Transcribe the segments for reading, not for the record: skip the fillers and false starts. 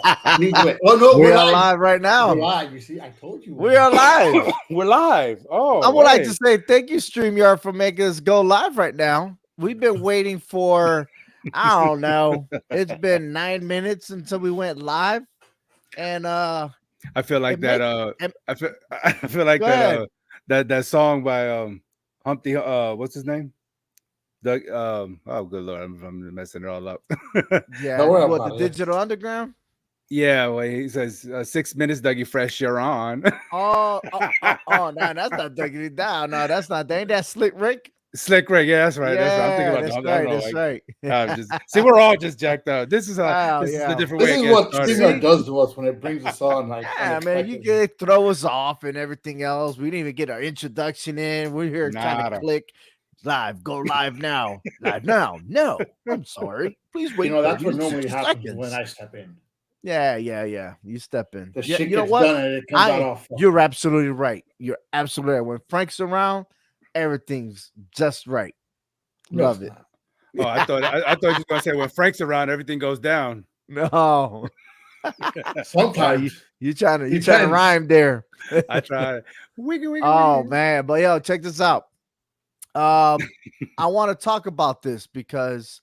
Oh no, we're live right now. We're live. You see, I told you. We are live. We're live. Oh, I would like to say thank you, StreamYard, for making us go live right now. We've been waiting for, I don't know, it's been 9 minutes until we went live. And I feel like that. I feel like that. That song by Humpty. What's his name? Doug. Oh, good Lord, I'm messing it all up. Yeah. What, the Digital Underground? Yeah, well, he says 6 minutes, Dougie Fresh, you're on. No, that's not Dougie down. No, that's not. Ain't that Slick Rick? Slick Rick, yeah, that's right. Yeah, that's right. That's right. See, we're all just jacked out. This is the different way. This is what StreamYard does to us when it brings us on. Like, yeah, man, you can throw us off and everything else. We didn't even get our introduction in. We're here trying to click live. Go live now. Live now. No, I'm sorry. Please wait. That's what normally happens when I step in. Yeah. You step in. The shit you know gets what? done and it comes out off. You're absolutely right. You're absolutely right. When Frank's around, everything's just right. Love it. Oh, I thought you were gonna say when Frank's around, everything goes down. No. Sometimes you trying to rhyme there. I tried. Oh man, but yo, check this out. I want to talk about this because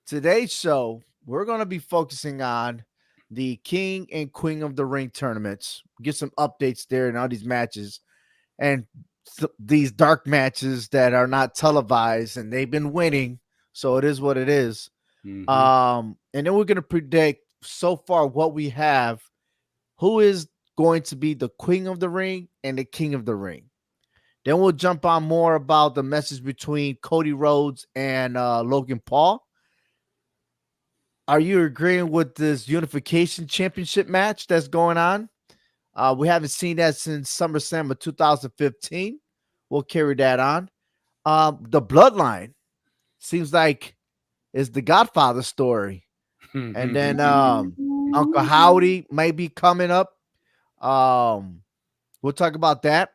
today's show we're going to be focusing on the King and Queen of the Ring tournaments. Get some updates there and all these matches and these dark matches that are not televised and they've been winning. So it is what it is. Mm-hmm. And then we're going to predict so far what we have, who is going to be the Queen of the Ring and the King of the Ring. Then we'll jump on more about the message between Cody Rhodes and Logan Paul. Are you agreeing with this Unification Championship match that's going on? We haven't seen that since SummerSlam of 2015. We'll carry that on. The Bloodline seems like it's the Godfather story. And then Uncle Howdy may be coming up. We'll talk about that.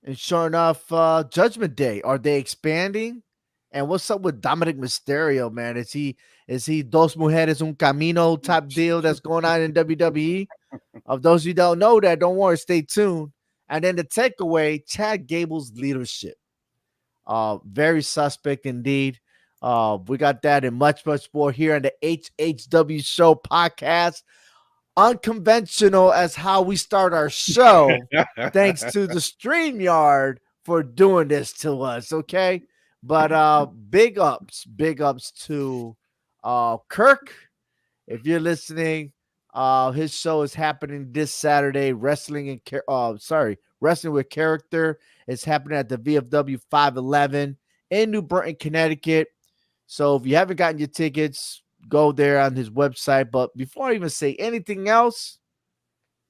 And sure enough, Judgment Day. Are they expanding? And what's up with Dominik Mysterio, man? Is he Dos Mujeres Un Camino type deal that's going on in WWE? Of those who don't know that, don't worry, stay tuned. And then the takeaway, Chad Gable's leadership. Very suspect indeed. We got that and much, much more here on the HHWShow podcast. Unconventional as how we start our show. Thanks to the StreamYard for doing this to us, okay? But big ups to Kirk. If you're listening, his show is happening this Saturday. Wrestling with Character. It's happening at the VFW 511 in New Britain, Connecticut. So if you haven't gotten your tickets, go there on his website. But before I even say anything else,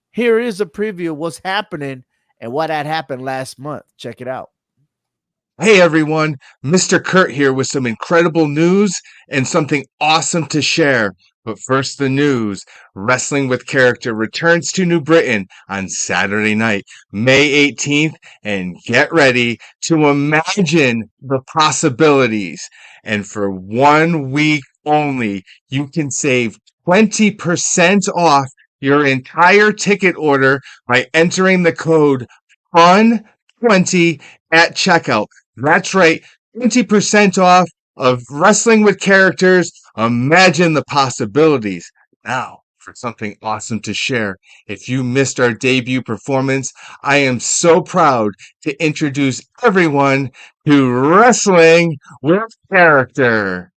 here is a preview of what's happening and what had happened last month. Check it out. Hey everyone, Mr. Kurt here with some incredible news and something awesome to share. But first, the news. Wrestling with Character returns to New Britain on Saturday night, May 18th, and get ready to imagine the possibilities. And for 1 week only, you can save 20% off your entire ticket order by entering the code FUN20 at checkout. That's right, 20% off of Wrestling with Characters. Imagine the possibilities. Now, for something awesome to share. If you missed our debut performance, I am so proud to introduce everyone to Wrestling with Character.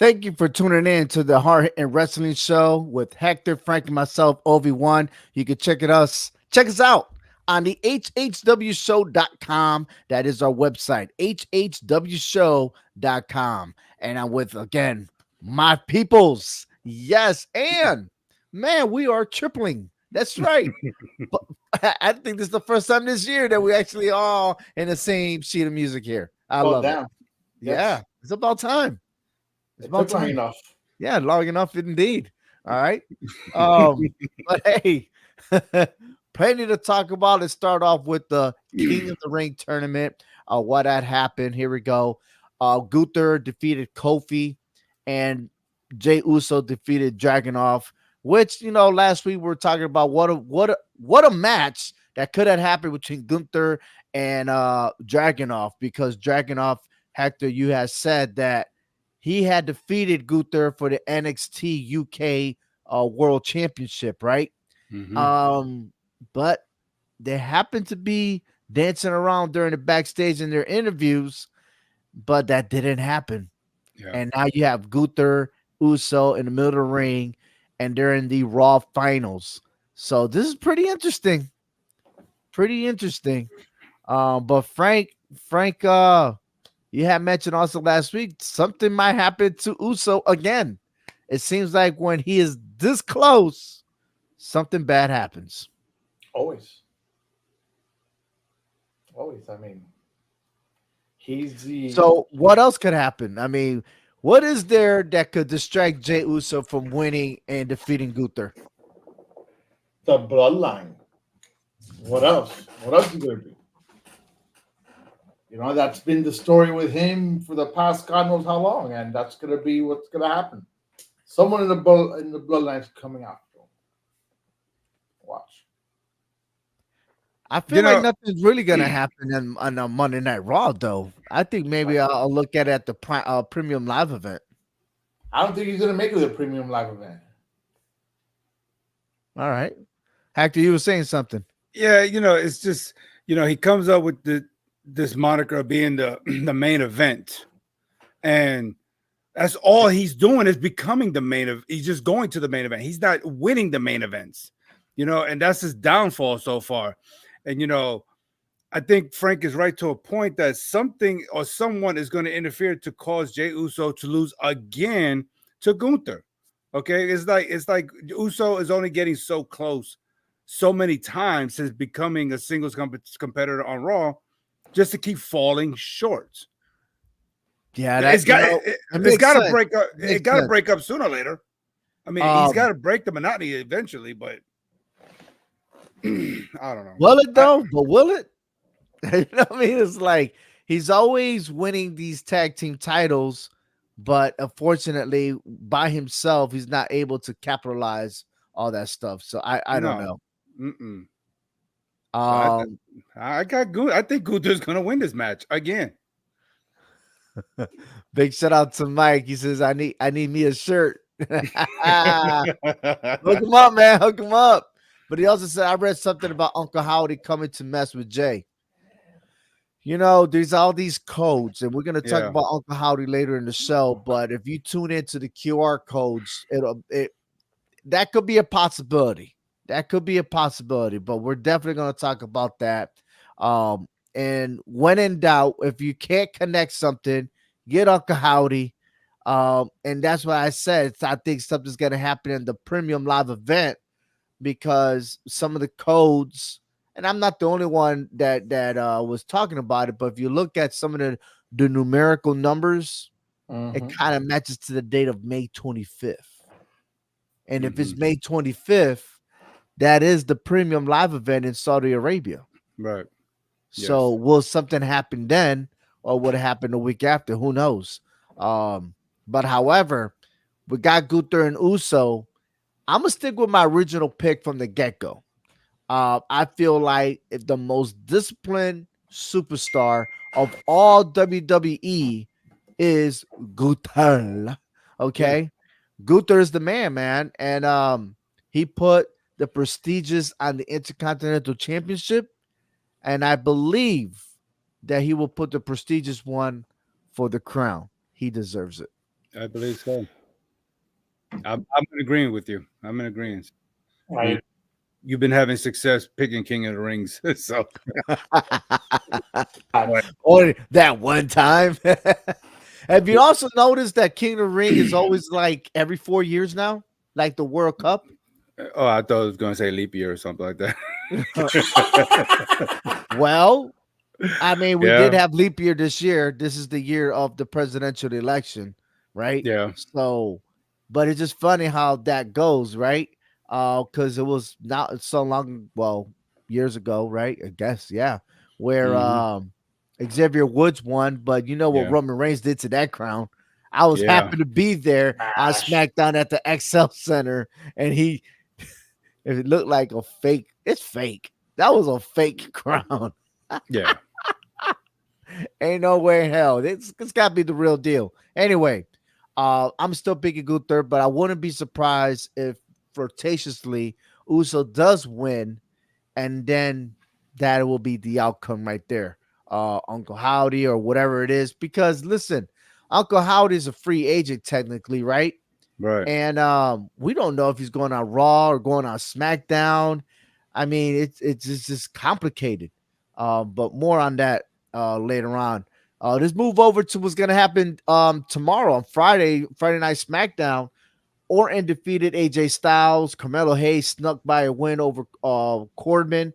Thank you for tuning in to the Hard and Wrestling Show with Hector, Frank, and myself, Obi-Wan. You can check us out on the HHWShow.com. That is our website, HHWShow.com. And I'm with, again, my peoples. Yes. And man, we are tripling. That's right. But I think this is the first time this year that we actually all in the same sheet of music here. I love it. Yeah. It's about time. It's about time enough. Yeah, long enough indeed. All right. But hey, plenty to talk about. Let's start off with the King of the Ring tournament. What had happened. Here we go. Gunther defeated Kofi, and Jey Uso defeated Dragunov. Which, last week we were talking about what a match that could have happened between Gunther and Dragunov, because Dragunov, Hector, you had said that he had defeated Gunther for the NXT UK World Championship, right? Mm-hmm. But they happened to be dancing around during the backstage in their interviews, but that didn't happen. Yeah. And now you have Gunther, Uso in the middle of the ring, and they're in the Raw finals. So this is pretty interesting. But Frank, you had mentioned also last week something might happen to Uso again. It seems like when he is this close, something bad happens. Always. I mean, he's the. So what else could happen? I mean, what is there that could distract Jey Uso from winning and defeating Gunther? The bloodline. What else? What else is there to do? That's been the story with him for the past God knows how long, and that's going to be what's going to happen. Someone in the bloodline's coming after him. Watch. I feel like nothing's really going to happen on a Monday Night Raw, though. I think maybe I'll look at it at the Premium Live event. I don't think he's going to make it a Premium Live event. All right. Hector, you were saying something. Yeah, it's just, he comes up with this moniker of being the main event, and that's all he's doing is becoming the main event. He's just going to the main event. He's not winning the main events, and that's his downfall so far. And I think Frank is right to a point that something or someone is going to interfere to cause Jey Uso to lose again to Gunther. Okay, it's like Uso is only getting so close so many times since becoming a singles competitor on Raw, just to keep falling short. Yeah, it's got to break up. It got to break up sooner or later. I mean, he's got to break the monotony eventually, but I don't know. Will it though? But will it? What I mean? It's like he's always winning these tag team titles, but unfortunately, by himself, he's not able to capitalize all that stuff. So I don't know. Mm-mm. I got good. I think Gunther's gonna win this match again. Big shout out to Mike. He says, I need me a shirt. Hook him up, man. Hook him up. But he also said, I read something about Uncle Howdy coming to mess with Jay. There's all these codes, and we're going to talk about Uncle Howdy later in the show. But if you tune into the QR codes, that could be a possibility. But we're definitely going to talk about that. And when in doubt, if you can't connect something, get Uncle Howdy. And that's why I said I think something's going to happen in the Premium Live event, because some of the codes, and I'm not the only one that was talking about it, but if you look at some of the numerical numbers, it kind of matches to the date of May 25th. And if it's May 25th, that is the Premium Live event in Saudi Arabia. Right. So will something happen then, or would it happen the week after? Who knows? But however, we got Gunther and Uso. I'm going to stick with my original pick from the get-go. I feel like if the most disciplined superstar of all WWE is Gunther. Okay? Yeah. Gunther is the man. And he put the prestigious on the Intercontinental Championship, and I believe that he will put the prestigious one for the crown. He deserves it. I believe so. I'm in agreement with you. I'm in agreement. You Right. you've been having success picking King of the Rings, so right. Or that one time. Have you also noticed that King of the Ring is always like every 4 years now, like the World Cup? Oh, I thought I was going to say leap year or something like that. Well, I mean, we did Yeah, have leap year this year. This is the year of the presidential election, right? yeah, So, but it's just funny how that goes, right? Because it was not so long, well, years ago, right? I guess, yeah, where hmm, Xavier Woods won, but you know what yeah, Roman Reigns did to that crown. I was yeah, happy to be there on Smash. SmackDown at the XL Center, and it looked like a fake. It's fake. That was a fake crown. yeah. Ain't no way in hell. It's got to be the real deal. Anyway, I'm still picking Gunther, but I wouldn't be surprised if flirtatiously Uso does win, and then that will be the outcome right there. Uncle Howdy or whatever it is. Because listen, Uncle Howdy is a free agent technically, right? Right. And we don't know if he's going on Raw or going on SmackDown. I mean, it's just complicated. But more on that later on. This move over to what's gonna happen tomorrow on Friday Night SmackDown. Orton defeated AJ Styles. Carmelo Hayes snuck by a win over Corbin,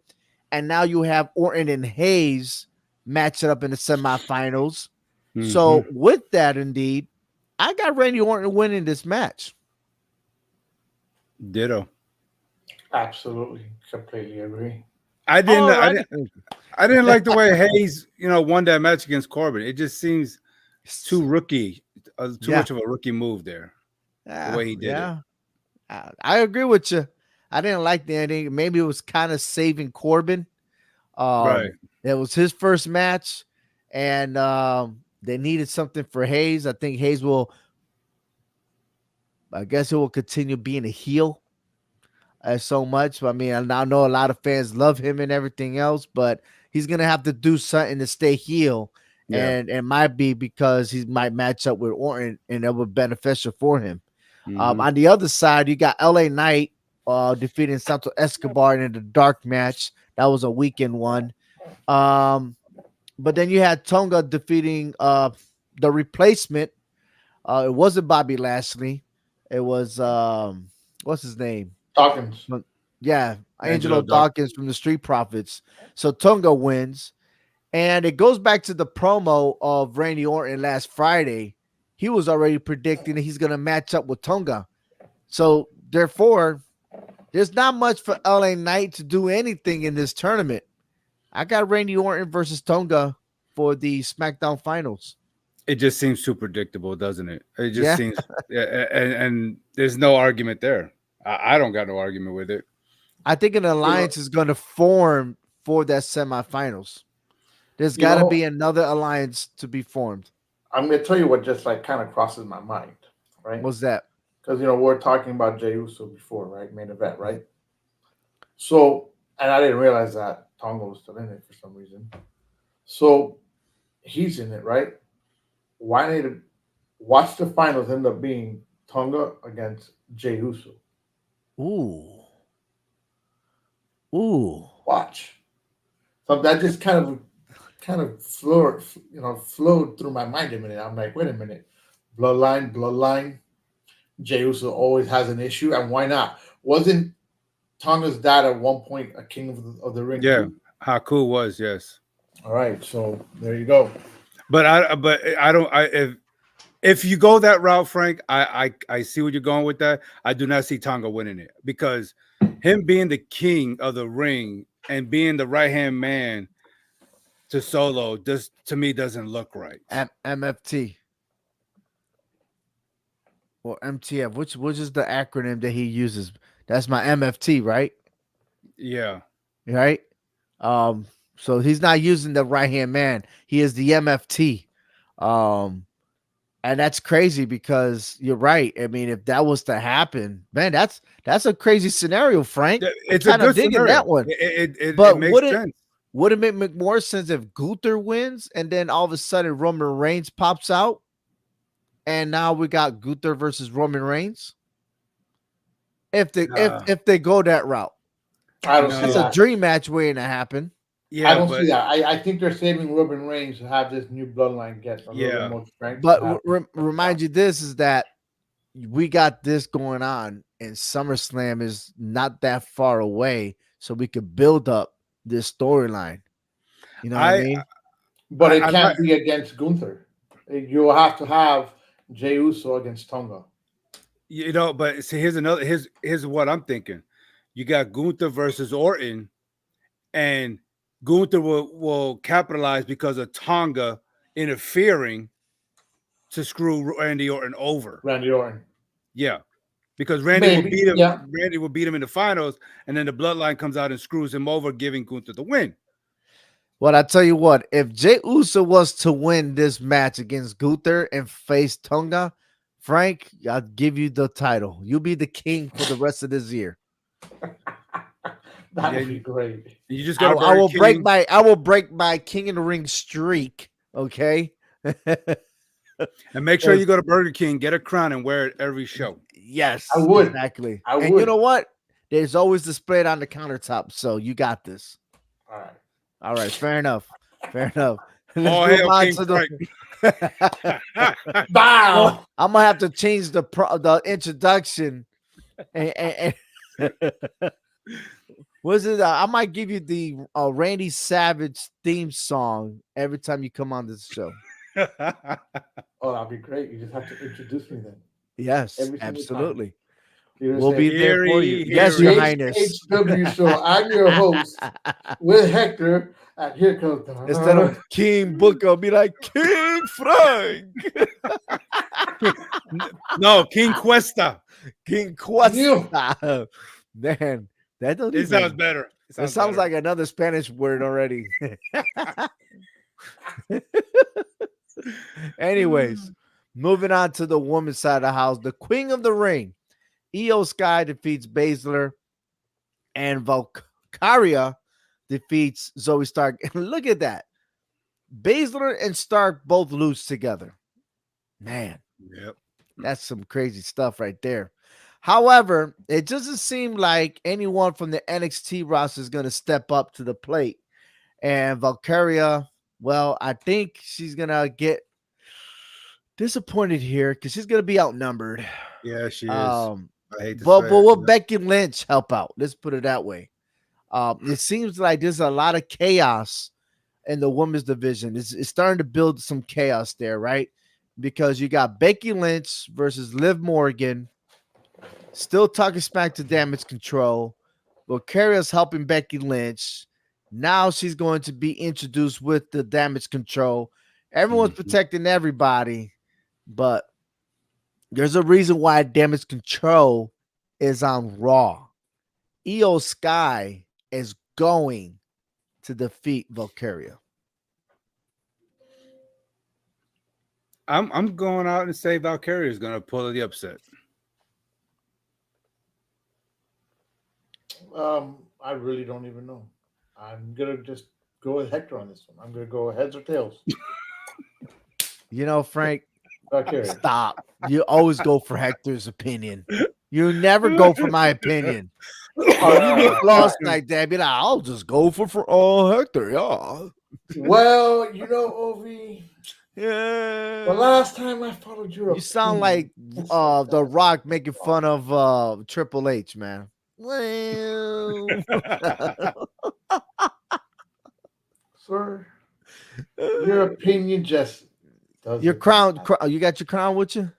and now you have Orton and Hayes matching up in the semifinals. Hmm. So with that, indeed, I got Randy Orton winning this match. Ditto. Absolutely. Completely agree. I didn't. All I right. didn't. I didn't like the way Hayes, won that match against Corbin. It just seems too rookie, too Yeah. much of a rookie move there. The Yeah. way he did it. Yeah. I agree with you. I didn't like the ending. Maybe it was kind of saving Corbin. Right. It was his first match, and they needed something for Hayes. I think Hayes will. I guess it will continue being a heel so much. I mean, I know a lot of fans love him and everything else, but he's gonna have to do something to stay heel, Yeah. and it might be because he might match up with Orton, and it would be beneficial for him. Hmm. On the other side, you got LA Knight defeating Santo Escobar in the dark match. That was a weekend one. Um, but then you had Tonga defeating the replacement. It wasn't Bobby Lashley. It was what's his name? Dawkins. Yeah, Angelo Angelo Duck. Dawkins from the Street Profits. So Tonga wins. And it goes back to the promo of Randy Orton last Friday. He was already predicting that he's going to match up with Tonga. So therefore, there's not much for LA Knight to do anything in this tournament. I got Randy Orton versus Tonga for the SmackDown finals. It just seems too predictable, doesn't it? It just Yeah, seems, yeah, and there's no argument there. I don't got no argument with it. I think an You know, alliance is going to form for that semifinals. There's you got to know, be another alliance to be formed. I'm gonna tell you what just like kind of crosses my mind, right? What's that? Because we're talking about Jey Uso before, right? Main event, right? So, and I didn't realize that Tonga was still in it for some reason. So he's in it, right? Why need to watch the finals end up being Tonga against Jey Uso? Ooh, ooh. Watch. So that just kind of flowed through my mind a minute. I'm like, wait a minute, bloodline. Jey Uso always has an issue, and why not? Wasn't Tonga's dad at one point a king of the ring Yeah, too? Haku was, yes, All right, so there you go. but I don't. If you go that route, Frank, I see what you're going with that. I do not see Tonga winning it because him being the king of the ring and being the right hand man to Solo, this to me doesn't look right. MFT or MTF, which is the acronym that he uses? That's my MFT, right? Yeah, Right. Um, so he's not using the right hand man. He is the MFT. Um, and that's crazy because you're right. I mean, if that was to happen, man, that's a crazy scenario, Frank. I'm it's a kind of good digging scenario. that one. It But makes sense. would it make more sense if Gunther wins and then all of a sudden Roman Reigns pops out and now we got Gunther versus Roman Reigns. If they Nah, if they go that route, I don't see that's a no, that. dream match waiting to happen. I yeah, don't but see that. I think they're saving Roman Reigns to have this new bloodline get a little bit yeah, more strength to But have. remind you, this is that we got this going on, and SummerSlam is not that far away, so we could build up this storyline. You know what I I mean? But it I like. can't be against Gunther. You have to have Jey Uso against Tonga. But see, here's what I'm thinking. You got Gunther versus Orton, and Gunther will capitalize because of Tonga interfering to screw Randy Orton over. Randy Orton. Yeah, because Maybe, yeah. Randy will beat him in the finals, and then the bloodline comes out and screws him over, giving Gunther the win. Well, I tell you what, if Jey Uso was to win this match against Gunther and face Tonga, Frank, I'll give you the title. You'll be the king for the rest of this year. That Yeah, would be great. You just I, got to I will break King. my King in the Ring streak. Okay. And make sure you go to Burger King, get a crown, and wear it every show. Yes, I would. exactly. I And you would. know what? There's always the spread on the countertop, so you got this. All right. All right, fair enough. Fair enough. Oh, Let's move hail on King to Frank. Bow. I'm gonna have to change the introduction. And was it? I might give you the Randy Savage theme song every time you come on this show. Oh, that'd be great. You just have to introduce me then. Yes, Every single absolutely. You're gonna We'll say, be there for you. Eerie, Yes, "The Your eerie. Highness. HHW show. I'm your host with Hector, and here comes the Instead of King Booker, I'll be like King Frank. No, King Cuesta. King You. Cuesta. Man, that don't It sounds even. better. It sounds like another Spanish word already. Anyways, moving on to the women's side of the house, the Queen of the Ring, Io Sky defeats Baszler, and Valkyria defeats Zoe Stark. And look at that, Baszler and Stark both lose together. Man, Yep. that's some crazy stuff right there. However, it doesn't seem like anyone from the NXT roster is going to step up to the plate. And Valkyria, well, I think she's going to get disappointed here because she's going to be outnumbered. Yeah, she is. I hate to But say will it. Becky Lynch help out? Let's put it that way. It seems like there's a lot of chaos in the women's division. It's starting to build some chaos there, right? Because you got Becky Lynch versus Liv Morgan, still talking smack to Damage Control. Valkyria's helping Becky Lynch. Now she's going to be introduced with the Damage Control. Everyone's protecting everybody, but there's a reason why Damage Control is on Raw. Io Sky is going to defeat Valkyria. I'm going out and say Valkyria is going to pull the upset. I really don't even know. I'm gonna just go with Hector on this one. I'm gonna go heads or tails. You know, Frank, Okay. stop. You always go for Hector's opinion. You never go for my opinion. Oh, you get lost like that. Be like, I'll just go for Hector. Yeah. Well, you know, Ovi, the Yeah. last time I followed your You sound like The Rock making fun of Triple H, man. Well, sir. Your opinion just doesn't your crown, matter. you got your crown with you?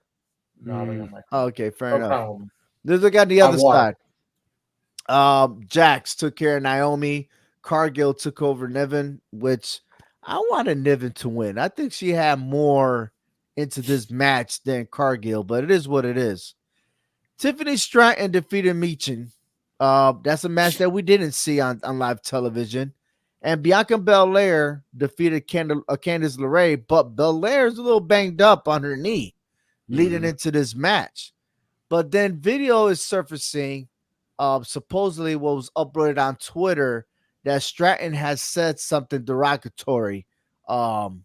No, I don't got my Oh, okay, fair no enough. crown. Let's look at the other water. side. Jax took care of Naomi. Cargill took over Niven, which I wanted Niven to win. I think she had more into this match than Cargill, but it is what it is. Tiffany Stratton defeated Meechin. That's a match that we didn't see on live television. And Bianca Belair defeated Candice LeRae, but Belair's a little banged up on her knee leading into this match. But then video is surfacing, supposedly what was uploaded on Twitter, that Stratton has said something derogatory. And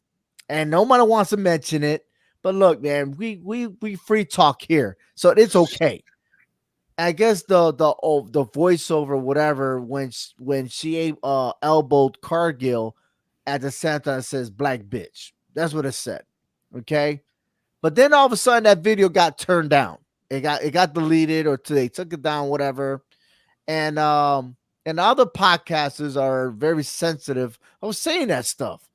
nobody wants to mention it, But look, man, we free talk here, so it's okay. I guess the voiceover, whatever, when she elbowed Cargill at the Santa says black bitch. That's what it said. Okay. But then all of a sudden that video got turned down. It got deleted or they took it down, whatever. And other podcasters are very sensitive. I was saying that stuff.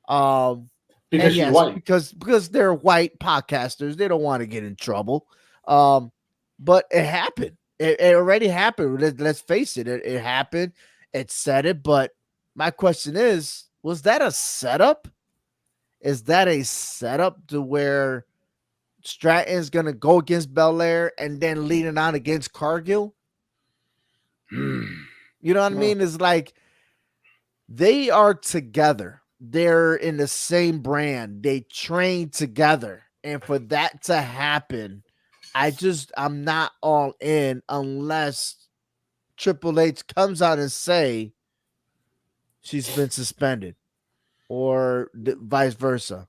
Um Because and she's yes, white. because they're white podcasters, they don't want to get in trouble. Um, but it happened. It already happened. Let's face it. It happened. It said it. But my question is, was that a setup? Is that a setup to where Stratton's gonna go against Belair and then lead it on against Cargill? You know what I No. mean? It's like they are together. They're in the same brand. They train together. And for that to happen, I'm not all in unless Triple H comes out and say she's been suspended or vice versa.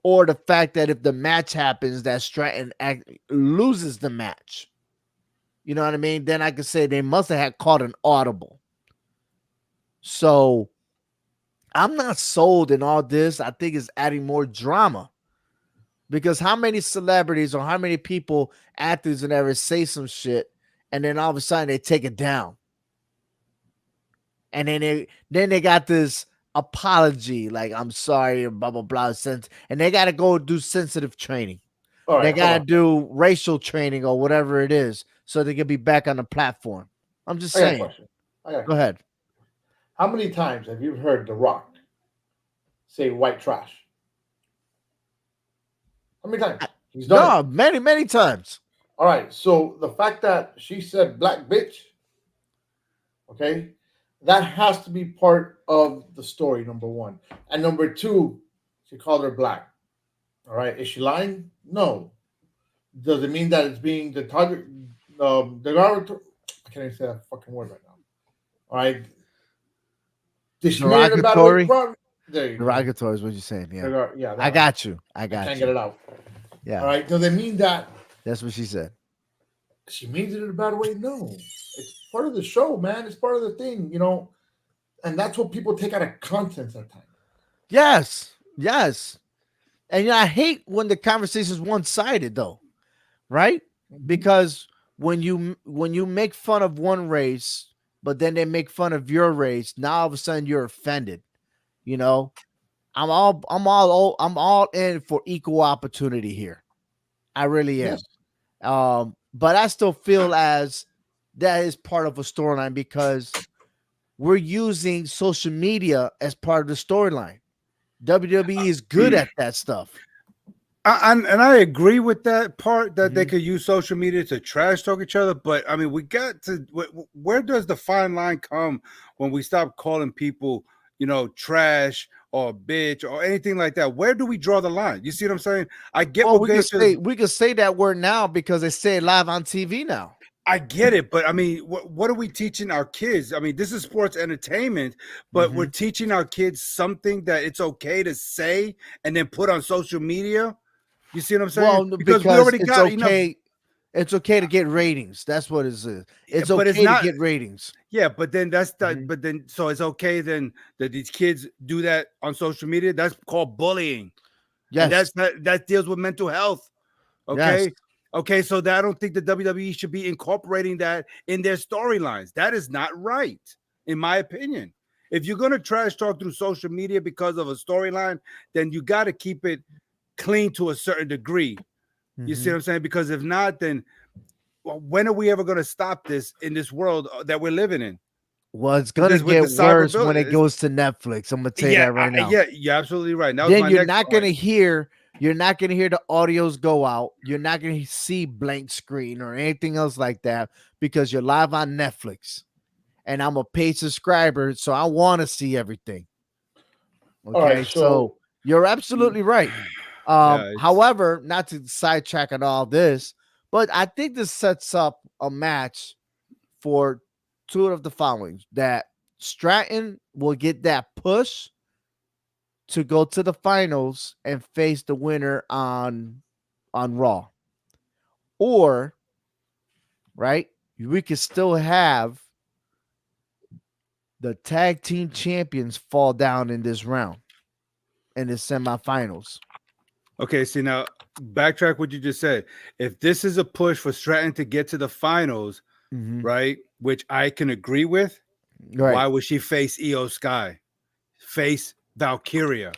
Or the fact that if the match happens, that Stratton loses the match. You know what I mean? Then I could say they must have had caught an audible. So I'm not sold in all this. I think it's adding more drama. Because how many celebrities or how many people, athletes, and ever say some shit, and then all of a sudden they take it down, and then they got this apology like I'm sorry and blah blah blah, and they got to go do sensitive training. All right, They got to hold on. do racial training or whatever it is, so they can be back on the platform. I'm just I got a saying. question. I got a Go question. ahead. How many times have you heard The Rock say white trash? How many times? He's done it. No, many times. All right. So the fact that she said black bitch, okay, that has to be part of the story, number one. And number two, she called her black. All right. Is she lying? No. Does it mean that it's being the target, derogatory? I can't even say that fucking word right now. All right. Did she mean it in a bad way? Derogatory. There you go. Derogatory is what you're saying. Yeah, Yeah, I got you. I I got can't you. get it out. Yeah, All right. Does it mean that that's what she said. she means it in a bad way? No. It's part of the show, man. It's part of the thing, and that's what people take out of content at times. Yes. And I hate when the conversation is one sided, though, right? Because when you make fun of one race, but then they make fun of your race, now all of a sudden you're offended. You know, I'm all in for equal opportunity here. I really am. Yes. But I still feel as that is part of a storyline because we're using social media as part of the storyline. WWE is good at that stuff. And I agree with that part that they Mhm. could use social media to trash talk each other. But I mean, we got to where does the fine line come when we stop calling people, trash or bitch or anything like that? Where do we draw the line? You see what I'm saying? I get Well, what we could say that word now because they say it live on TV now. I get it, but I mean, what are we teaching our kids? I mean, this is sports entertainment, but we're teaching our kids something that it's okay to say and then put on social media. You see what I'm saying? Well, Because we because already it's got enough. okay. It's okay to get ratings. That's what it is. It's But it's okay not. to get ratings. Yeah, but then but then so it's okay then that these kids do that on social media. That's called bullying, and Yes. that deals with mental health. Yes. Okay. Okay, so I don't think the WWE should be incorporating that in their storylines. That is not right, in my opinion. If you're going to trash talk through social media because of a storyline, then you got to keep it clean to a certain degree. You see what I'm saying? Because if not, then when are we ever going to stop this in this world that we're living in? Well, it's gonna With the get worse when it cyberbullying. goes to Netflix. I'm gonna tell you that right now. Yeah, you're absolutely right. That was Then my you're next not point. gonna hear the audios go out. You're not gonna see blank screen or anything else like that because you're live on Netflix. And I'm a paid subscriber, so I want to see everything. All Okay, right. so you're absolutely right. Yeah, However, not to sidetrack on all this, but I think this sets up a match for two of the following: that Stratton will get that push to go to the finals and face the winner on Raw. Or, right, we could still have the tag team champions fall down in this round in the semifinals. Okay, see now, backtrack what you just said. If this is a push for Stratton to get to the finals, Mhm. right, which I can agree with, Right. why would she face Io Sky? Face Valkyria.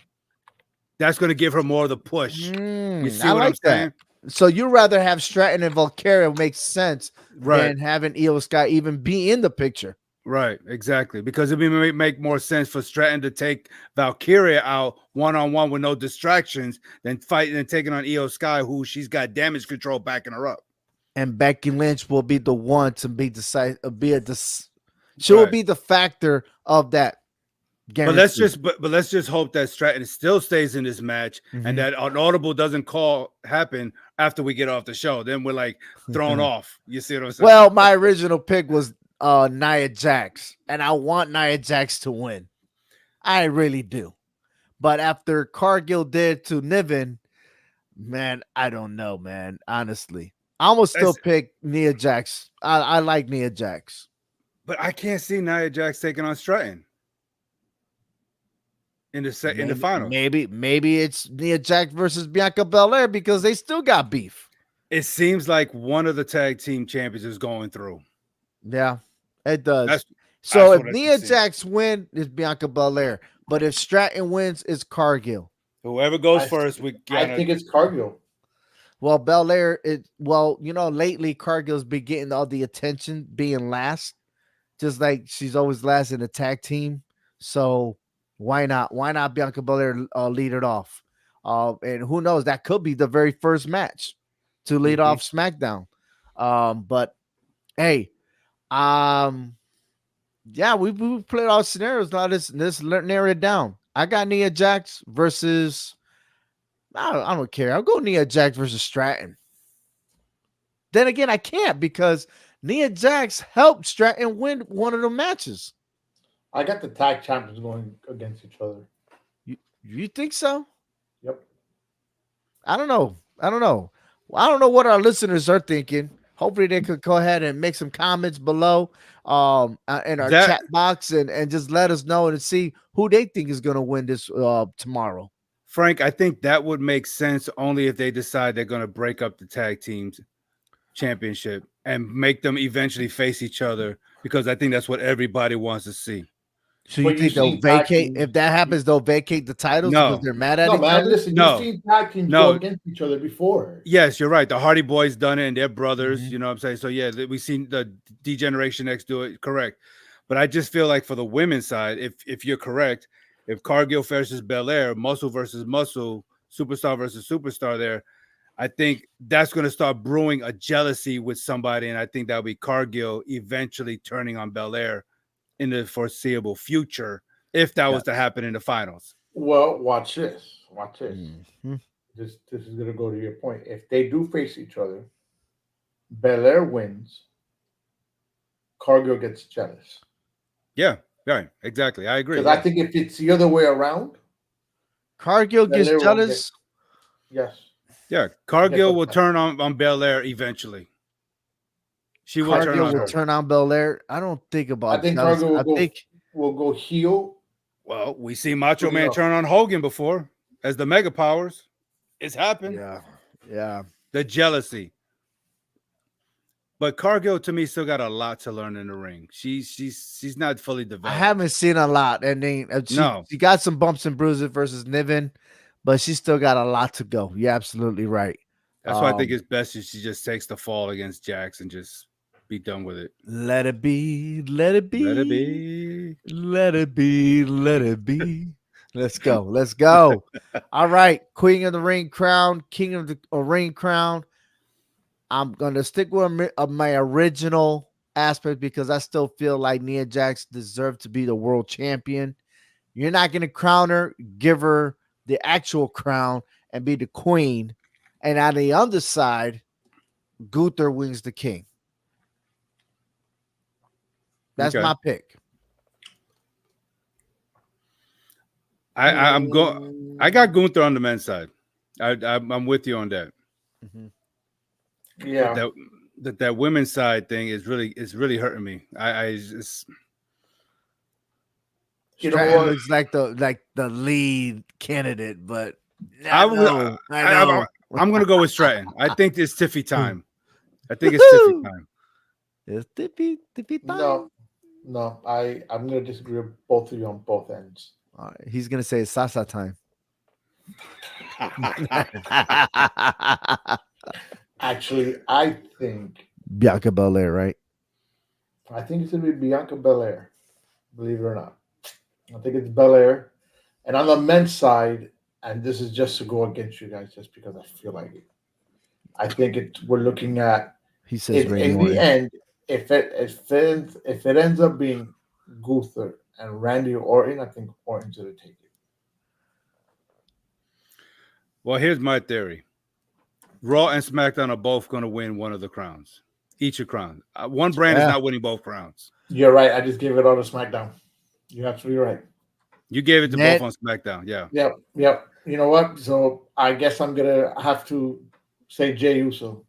That's going to give her more of the push. You see I what I'm like that. saying? So you rather have Stratton and Valkyria makes sense Right. than having Io Sky even be in the picture. Right, exactly. Because it would make more sense for Stratton to take Valkyria out one-on-one with no distractions than fighting and taking on Io Sky, who she's got damage control backing her up. And Becky Lynch will be the one to be decisive. She will Right. be the factor of that. But Guaranteed. let's just hope that Stratton still stays in this match and Mhm. that an audible doesn't happen after we get off the show. Then we're like thrown off. You see what I'm saying? Well, my original pick was Nia Jax, and I want Nia Jax to win. I really do. But after Cargill did to Niven, man, I don't know, man. Honestly, I almost still Listen, pick Nia Jax. I like Nia Jax. but I can't see Nia Jax taking on Stratton in the finals. Maybe it's Nia Jax versus Bianca Belair because they still got beef. It seems like one of the tag team champions is going through. Yeah, it does. That's So if what it Nia seems. Jax win, it's Bianca Belair. But if Stratton wins, it's Cargill. Whoever goes I- first, I think it's Cargill. Well, Belair, lately Cargill's been getting all the attention being last, just like she's always last in a tag team. So why not? Why not Bianca Belair lead it off? And who knows? That could be the very first match to lead Mhm. off SmackDown. But hey, yeah, we played all scenarios. Now let's narrow it down. I got Nia Jax versus. I don't care. I'll go Nia Jax versus Stratton. Then again, I can't because Nia Jax helped Stratton win one of the matches. I got the tag champions going against each other. You think so? Yep. I don't know. I don't know what our listeners are thinking. Hopefully, they could go ahead and make some comments below in our That- chat box and just let us know and see who they think is going to win this tomorrow. Frank, I think that would make sense only if they decide they're going to break up the tag teams championship and make them eventually face each other because I think that's what everybody wants to see. So you But think you've they'll seen tag vacate? teams- If that happens, they'll vacate the titles because No. they're mad at No, each man. other? Listen, No. you've seen tag teams No. go against each other before. Yes, you're right. The Hardy Boys done it and they're brothers. Mhm. You know what I'm saying? So, yeah, we've seen the D-Generation X do it. Correct. But I just feel like for the women's side, if you're correct, if Cargill versus Belair, muscle versus muscle, superstar versus superstar there, I think that's going to start brewing a jealousy with somebody. And I think that'll be Cargill eventually turning on Belair in the foreseeable future if that was to happen in the finals. Well, watch this. Watch this. Mhm. This is gonna go to your point. If they do face each other, Belair wins. Cargill gets jealous. Yeah, right. Exactly. I agree. Because I think if it's the other way around, Cargill gets Belair won't jealous. yes. Yeah, Cargill Yes, will okay. turn on Belair eventually. She will turn Cargill on will her. turn on Belair. I don't think about I think jealous. Cargill I think will go heel. Well, we see Macho Pretty Man rough. turn on Hogan before as the Mega Powers. It's happened. yeah. The jealousy. But Cargill to me still got a lot to learn in the ring. She's not fully I developed. haven't seen a lot, and then No. she got some bumps and bruises versus Niven, but she still got a lot to go. You're absolutely right. That's why I think it's best if she just takes the fall against Jax and just be done with it. Let it be, let it be, Let it be. let it be, let it be. Let's go, let's go. All right, Queen of the Ring crown, King of the Ring crown. I'm gonna stick with my original aspect because I still feel like Nia Jax deserved to be the world champion. You're not gonna crown her, give her the actual crown, and be the queen. And on the other side, Gunther wins the king. That's Okay. my pick. I'm going. I got Gunther on the men's side. I'm with you on that. Mhm. But Yeah. that women's side thing is really hurting me. I just You know Stratton what? looks like the lead candidate, but I I would know, I know. I'm gonna go with Stratton. I think it's Tiffy time. I think it's Tiffy Woohoo! time. It's tippy time. No, no. I'm gonna disagree with both of you on both ends. All right, he's gonna say it's Sasa time. Actually, Bianca Belair, right? I think it's gonna be Bianca Belair. Believe it or not, I think it's Belair. And on the men's side, and this is just to go against you guys, just because I feel like it. I think we're looking at He says it Randy in the Orton. end. If it ends up being Gunther and Randy Orton, I think Orton's gonna take it. Well, here's my theory. Raw and SmackDown are both going to win one of the crowns, each a crown. One brand is Yeah. not winning both crowns. You're right. I just gave it all to SmackDown. You're absolutely right. You gave it to Ned, both on SmackDown. Yeah. Yep, yep. You know what? So I guess I'm gonna have to say Jey Uso.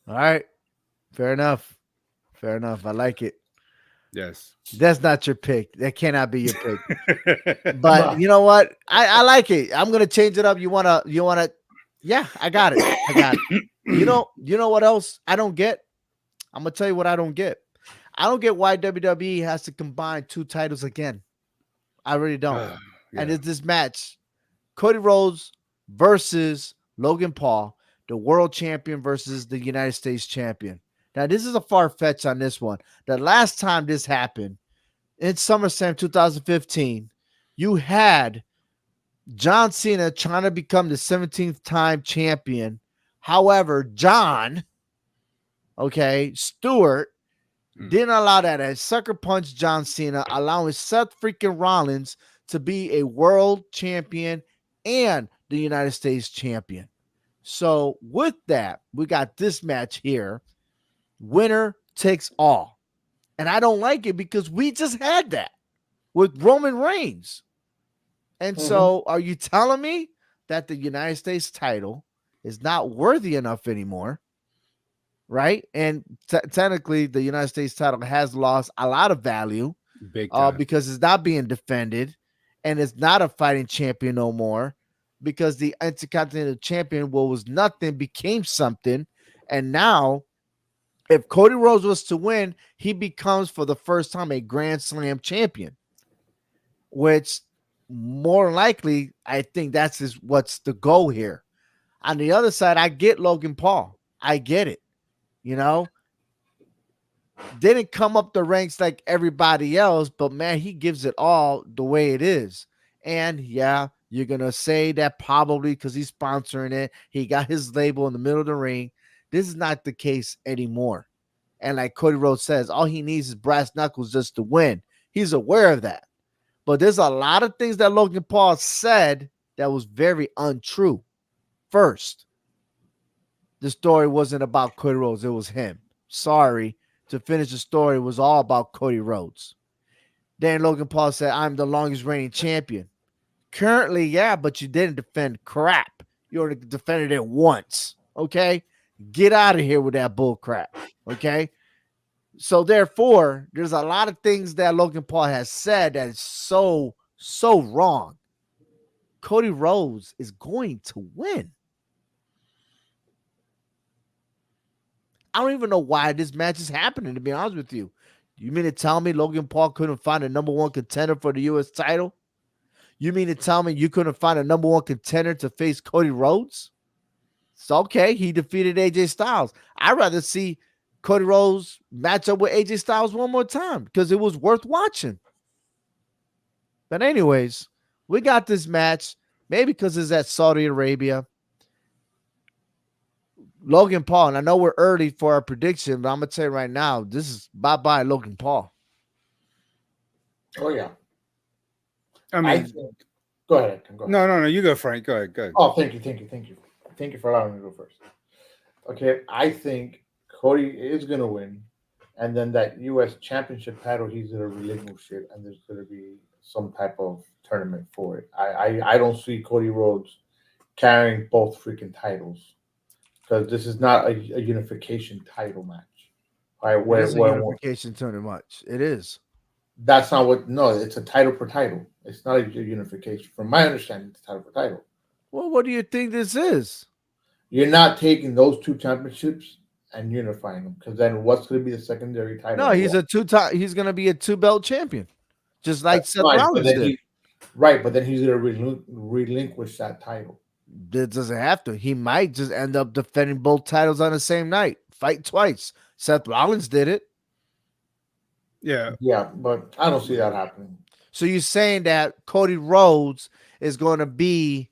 all right. Fair enough. Fair enough. I like it. Yes. That's not your pick. That cannot be your pick. But No. you know what? I like it. I'm gonna change it up. You wanna yeah, I got it. I got it. You know what else I don't get? I'm gonna tell you what I don't get. I don't get why WWE has to combine two titles again. I really don't. And Yeah. it's this match. Cody Rhodes versus Logan Paul, the world champion versus the United States champion. Now, this is a far fetch on this one. The last time this happened in SummerSlam 2015, you had John Cena trying to become the 17th time champion. However, Stewart didn't allow that and sucker punched John Cena, allowing Seth freaking Rollins to be a world champion and the United States champion. So, with that, we got this match here. Winner takes all. And I don't like it because we just had that with Roman Reigns. And Mhm. so, are you telling me that the United States title is not worthy enough anymore? Right? And technically, the United States title has lost a lot of value Big time. because it's not being defended and it's not a fighting champion no more because the Intercontinental Champion was nothing became something. And now, if Cody Rhodes was to win, he becomes for the first time a Grand Slam champion, which more likely, I think what's the goal here. On the other side, I get Logan Paul. I get it. You know, didn't come up the ranks like everybody else, but man, he gives it all the way it is. And yeah, you're gonna say that probably because he's sponsoring it, he got his label in the middle of the ring. This is not the case anymore. And like Cody Rhodes says, all he needs is brass knuckles just to win. He's aware of that. But there's a lot of things that Logan Paul said that was very untrue. First, the story wasn't about Cody Rhodes, it was him. Sorry. To finish the story, it was all about Cody Rhodes. Then Logan Paul said, I'm the longest reigning champion. Currently, yeah, but you didn't defend crap. You only defended it once. Okay? Get out of here with that bull crap. Okay? So therefore, there's a lot of things that Logan Paul has said that is so wrong. Cody Rhodes is going to win. I don't even know why this match is happening, to be honest with you. You mean to tell me Logan Paul couldn't find a number one contender for the U.S. title? You mean to tell me you couldn't find a number one contender to face Cody Rhodes? It's okay. He defeated AJ Styles. I'd rather see Cody Rhodes match up with AJ Styles one more time because it was worth watching. But anyways, we got this match. Maybe because it's at Saudi Arabia. Logan Paul, and I know we're early for our prediction, but I'm going to tell you right now, this is bye-bye Logan Paul. Oh yeah. I I mean, think. Go ahead. Go ahead. no. You go, Frank. Go ahead. Oh, thank you. Thank you for allowing me to go first. Okay, I think Cody is gonna win, and then that U.S. Championship title he's gonna relinquish it, and there's gonna be some type of tournament for it. I don't see Cody Rhodes carrying both freaking titles because this is not a unification title match. Right? It Where is a unification tournament. It is. that's not what. No, it's a title per title. It's not a unification. From my understanding, it's title per title. Well, what do you think this is? You're not taking those two championships and unifying them because then what's going to be the secondary title? No, he's a two-time. He's gonna be a two-belt champion, just like That's Seth fine, but Rollins then did. right, but then he's going to relinquish that title. It doesn't have to. He might just end up defending both titles on the same night. Fight twice. Seth Rollins did it. Yeah. Yeah, but I don't see that happening. So you're saying that Cody Rhodes is going to be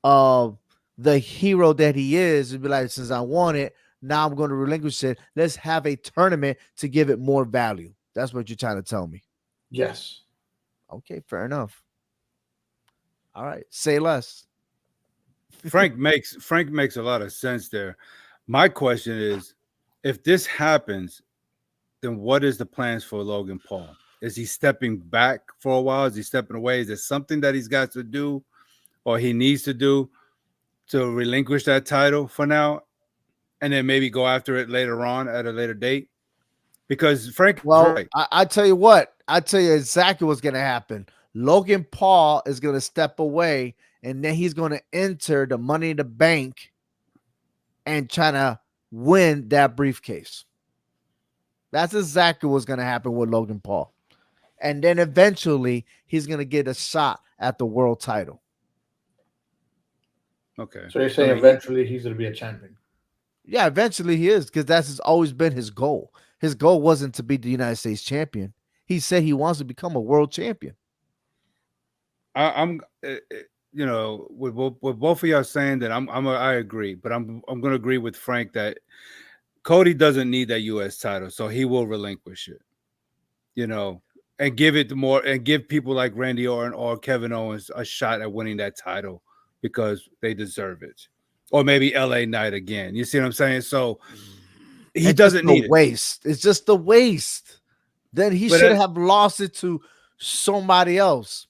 the hero that he is and be like, since I want it, now I'm going to relinquish it. Let's have a tournament to give it more value. That's what you're trying to tell me. Yes. Okay, fair enough. All right, say less. Frank makes a lot of sense there. My question is, if this happens, then what is the plans for Logan Paul? Is he stepping back for a while? Is he stepping away? Is there something that he's got to do or he needs to do to relinquish that title for now and then maybe go after it later on at a later date? Because Frank is Well, right. I tell you what, I tell you exactly what's going to happen. Logan Paul is going to step away, and then he's going to enter the Money in the Bank and try to win that briefcase. That's exactly what's going to happen with Logan Paul. And then eventually he's going to get a shot at the world title. Okay. So you're saying eventually he's going to be a champion? Yeah, eventually he is, because that's always been his goal. His goal wasn't to be the United States champion. He said he wants to become a world champion. I'm you know, with both of y'all saying that, I agree, but I'm going to agree with Frank that Cody doesn't need that U.S. title, so he will relinquish it, you know, and give it more and give people like Randy Orton or Kevin Owens a shot at winning that title because they deserve it, or maybe LA Knight again. You see what I'm saying? So he doesn't need waste. It's just the waste. Then he should have lost it to somebody else.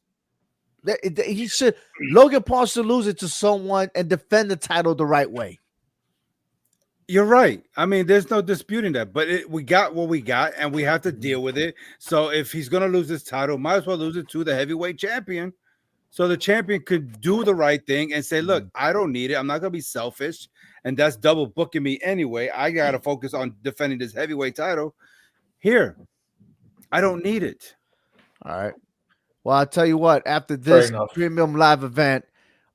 He should. Logan Paul should lose it to someone and defend the title the right way. You're right. I mean, there's no disputing that, but we got what we got, and we have to deal with it. So if he's going to lose this title, might as well lose it to the heavyweight champion. So the champion could do the right thing and say, look, I don't need it. I'm not going to be selfish. And that's double booking me anyway. I got to focus on defending this heavyweight title. Here, I don't need it. All right. Well, I'll tell you what, after this premium live event,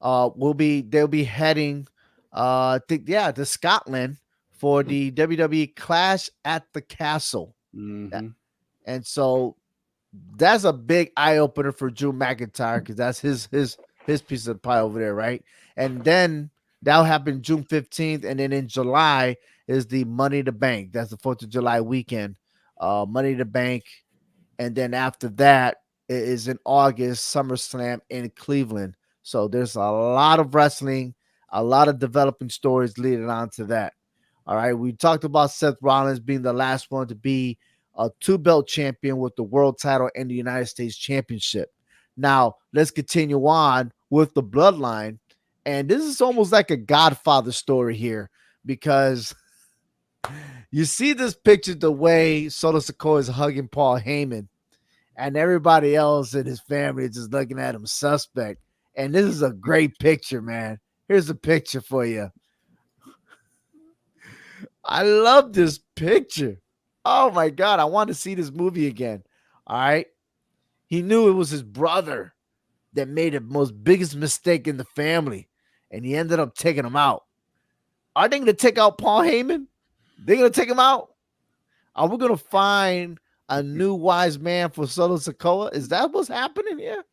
they'll be heading to Scotland for the WWE Clash at the Castle. Mm-hmm. And so that's a big eye opener for Drew McIntyre, because that's his piece of the pie over there, right? And then that'll happen June 15th, and then in July is the Money in the Bank. That's the 4th of July weekend. Money in the Bank, and then after that is in August, SummerSlam in Cleveland. So there's a lot of wrestling, a lot of developing stories leading on to that. All right, we talked about Seth Rollins being the last one to be a 2-belt champion with the world title and the United States Championship. Now, let's continue on with the bloodline. And this is almost like a Godfather story here, because you see this picture, the way Solo Sikoa is hugging Paul Heyman, and everybody else in his family is just looking at him suspect. And this is a great picture, man. Here's a picture for you. I love this picture. Oh my God, I want to see this movie again. All right. He knew it was his brother that made the most biggest mistake in the family, and he ended up taking him out. Are they going to take out Paul Heyman? They're going to take him out? Are we going to find a new wise man for Solo Sikoa? Is that what's happening here?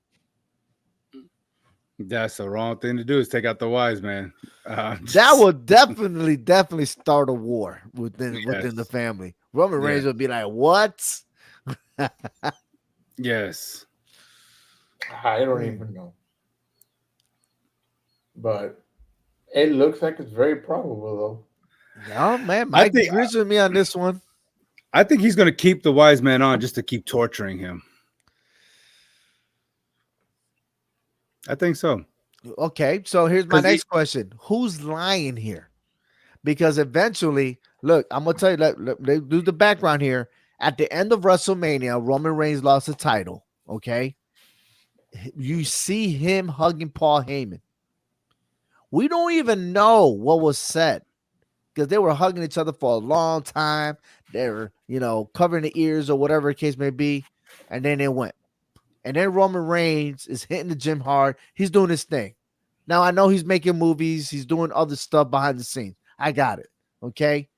That's the wrong thing to do, is take out the wise man. That would definitely start a war within the family. Roman Reigns would be like, what? Yes. I don't even know. But it looks like it's very probable, though. No, man. Mike agrees with me on this one. I think he's going to keep the wise man on just to keep torturing him. I think so. Okay, so here's my 'Cause he next question: who's lying here? Because eventually, look, I'm gonna tell you. Let do the background here. At the end of WrestleMania, Roman Reigns lost the title. Okay, you see him hugging Paul Heyman. We don't even know what was said because they were hugging each other for a long time. They were, covering the ears or whatever the case may be, and then they went. And then Roman Reigns is hitting the gym hard. He's doing his thing. Now I know he's making movies. He's doing other stuff behind the scenes. I got it. Okay.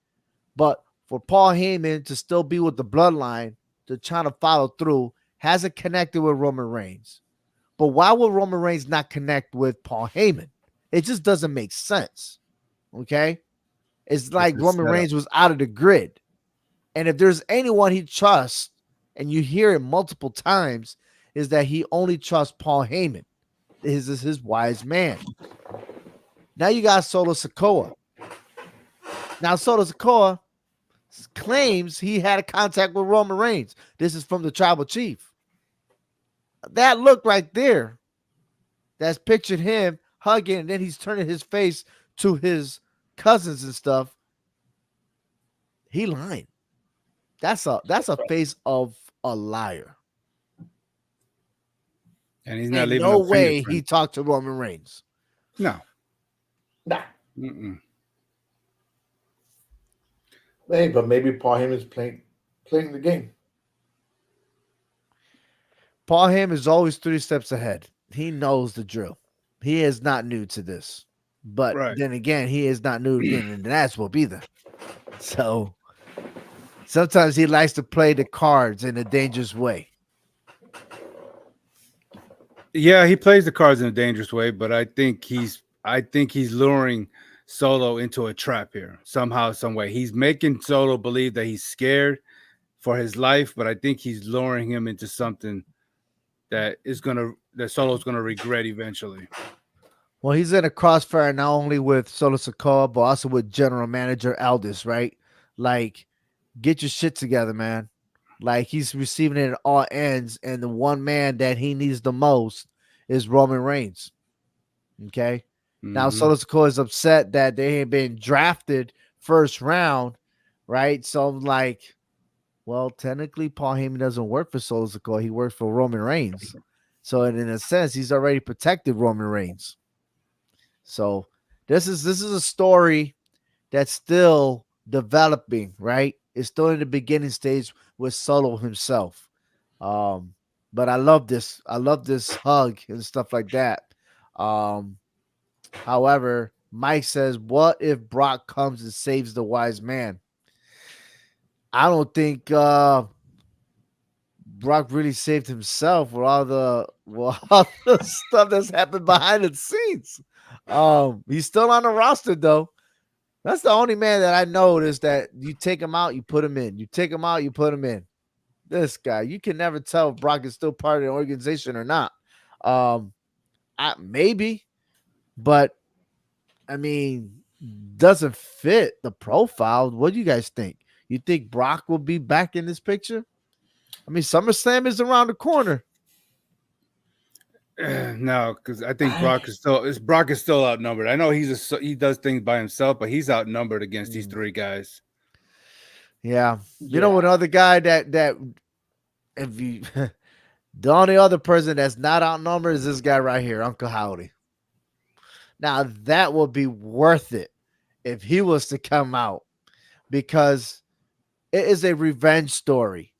But for Paul Heyman to still be with the bloodline, to try to follow through, hasn't connected with Roman Reigns. But why would Roman Reigns not connect with Paul Heyman? It just doesn't make sense. Okay. It's like It's a Roman setup. Reigns was out of the grid. And if there's anyone he trusts, and you hear it multiple times, is that he only trusts Paul Heyman. This is his wise man. Now you got Solo Sikoa. Now Solo Sikoa claims he had a contact with Roman Reigns. This is from the tribal chief. That look right there, that's pictured him hugging, and then he's turning his face to his cousins and stuff. He lying. That's a face of a liar. And he's not In leaving no no way he fingerprint. talked to Roman Reigns. No. Nah. Mm-mm. Hey, but maybe Paul Heyman's playing the game. Paul Heyman is always 3 steps ahead. He knows the drill. He is not new to this. But Right. then again, he is not new to getting international either. So sometimes he likes to play the cards in a dangerous way. Yeah, he plays the cards in a dangerous way, but I think he's luring Solo into a trap here somehow, some way. He's making Solo believe that he's scared for his life, but I think he's luring him into something that Solo's gonna regret eventually. Well, he's in a crossfire not only with Solo Sikoa, but also with General Manager Aldis, right? Like, get your shit together, man. Like, he's receiving it at all ends, and the one man that he needs the most is Roman Reigns. Okay. Now, Mhm. Solo Sikoa is upset that they ain't been drafted first round, right? So I'm like, well, technically, Paul Heyman doesn't work for Solo Sikoa. He works for Roman Reigns. So, in a sense, he's already protected Roman Reigns. So, this is a story that's still developing, right? It's still in the beginning stage with Solo himself. But I love this. I love this hug and stuff like that. However, Mike says, what if Brock comes and saves the wise man? I don't think Brock really saved himself with all all the stuff that's happened behind the scenes. He's still on the roster though. That's the only man that I noticed that you take him out, you put him in. You take him out, you put him in. This guy, you can never tell if Brock is still part of the organization or not. Maybe, but I mean, doesn't fit the profile. What do you guys think? You think Brock will be back in this picture? I mean, SummerSlam is around the corner. No, because I think Brock is still outnumbered. I know he does things by himself, but he's outnumbered against these 3 guys. Yeah. You know, another guy that if you the only other person that's not outnumbered is this guy right here, Uncle Howdy. Now that would be worth it if he was to come out because it is a revenge story.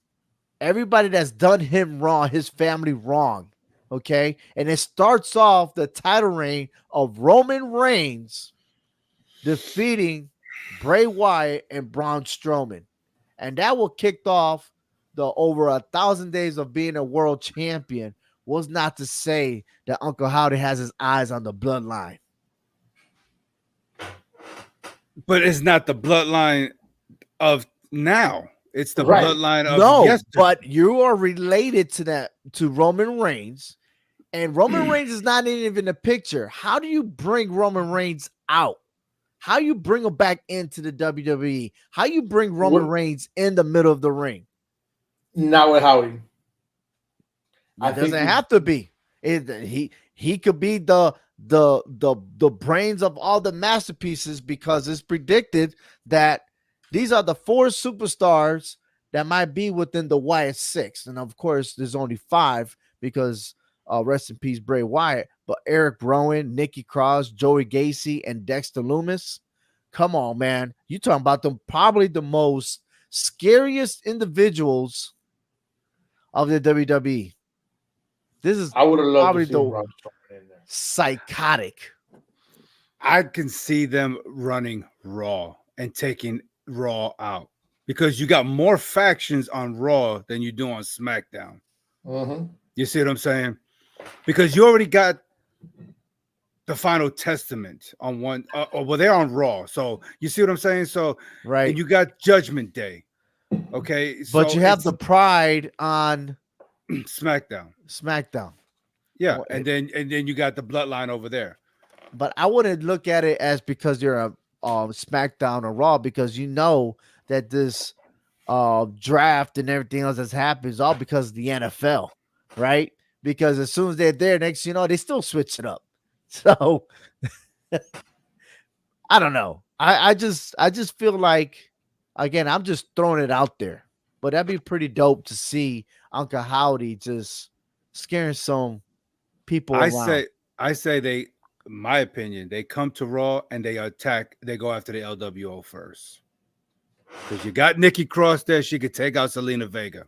Everybody that's done him wrong, his family wrong. Okay. And it starts off the title reign of Roman Reigns defeating Bray Wyatt and Braun Strowman. And that will kick off the over 1,000 days of being a world champion. Was not to say that Uncle Howdy has his eyes on the bloodline. But it's not the bloodline of now. It's the Right. bloodline of No, yesterday. but you are related to Roman Reigns, and Roman Reigns is not even in the picture. How do you bring Roman Reigns out? How you bring him back into the WWE? How you bring Roman Reigns in the middle of the ring? Not with Howdy. It doesn't have to be. he could be the brains of all the masterpieces because it's predicted that these are the four superstars that might be within the Wyatt six. And of course, there's only five because rest in peace, Bray Wyatt. But Eric Rowan, Nikki Cross, Joey Gacy, and Dexter Loomis. Come on, man. You talking about them probably the most scariest individuals of the WWE. This is I would have loved probably to see the Braun Strowman in there. psychotic. I can see them running Raw and taking Raw out because you got more factions on Raw than you do on SmackDown. Mm-hmm. You see what I'm saying? Because you already got the Final Testament on one. Well, they're on Raw, so you see what I'm saying. So, Right. and you got Judgment Day. Okay, But so you have it's the Pride on SmackDown. SmackDown. Yeah, Well, and then you got the Bloodline over there. But I wouldn't look at it as because you're a SmackDown or Raw because you know that this draft and everything else that's happened is all because of the NFL, right? Because as soon as they're there, next you know they still switch it up. So I don't know. I just feel like again I'm just throwing it out there, but that'd be pretty dope to see Uncle Howdy just scaring some people I around. say they, in my opinion, they come to Raw and they go after the LWO first. Because you got Nikki Cross there, she could take out Selena Vega.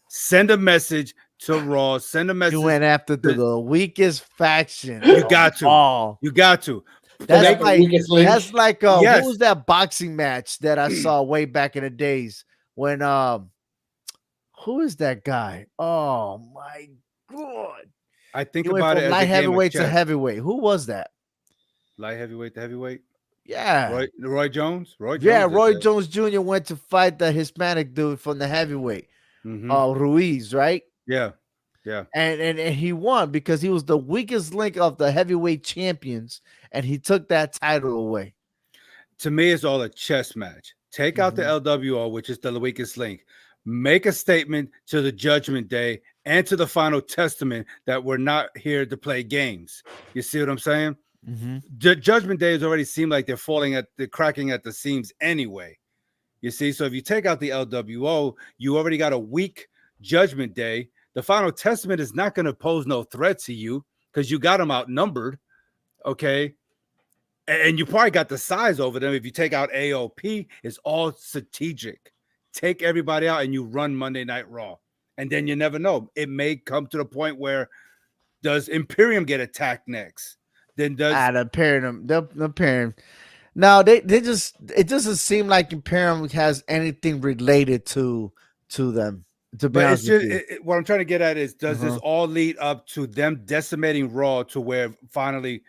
Send a message to Raw. Send a message. You went after the weakest faction. You got to. Oh, You got to. that's like Yes. what was that boxing match that I saw way back in the days when who is that guy? Oh my god. I think He went about from it as light a game of heavyweight to chess. heavyweight. Who was that? Light heavyweight to heavyweight. Yeah. Roy Jones. Yeah, Roy is Jones Jr. went to fight the Hispanic dude from the heavyweight. Mhm. Ruiz, right? Yeah. And he won because he was the weakest link of the heavyweight champions, and he took that title away. To me, it's all a chess match. Take out the LWO, which is the weakest link. Make a statement to the Judgment Day and to the Final Testament that we're not here to play games. You see what I'm saying? Judgment Day has already seemed like they're cracking at the seams anyway. You see, so if you take out the LWO, you already got a weak Judgment Day. The Final Testament is not going to pose no threat to you because you got them outnumbered. Okay. And you probably got the size over them. If you take out AOP, it's all strategic. Take everybody out and you run Monday Night Raw. And then you never know. It may come to the point where does Imperium get attacked next? Then does the Imperium, the Imperium. No, they just it doesn't seem like Imperium has anything related to them. To be but honest it's just with you. what I'm trying to get at is does this all lead up to them decimating Raw to where finally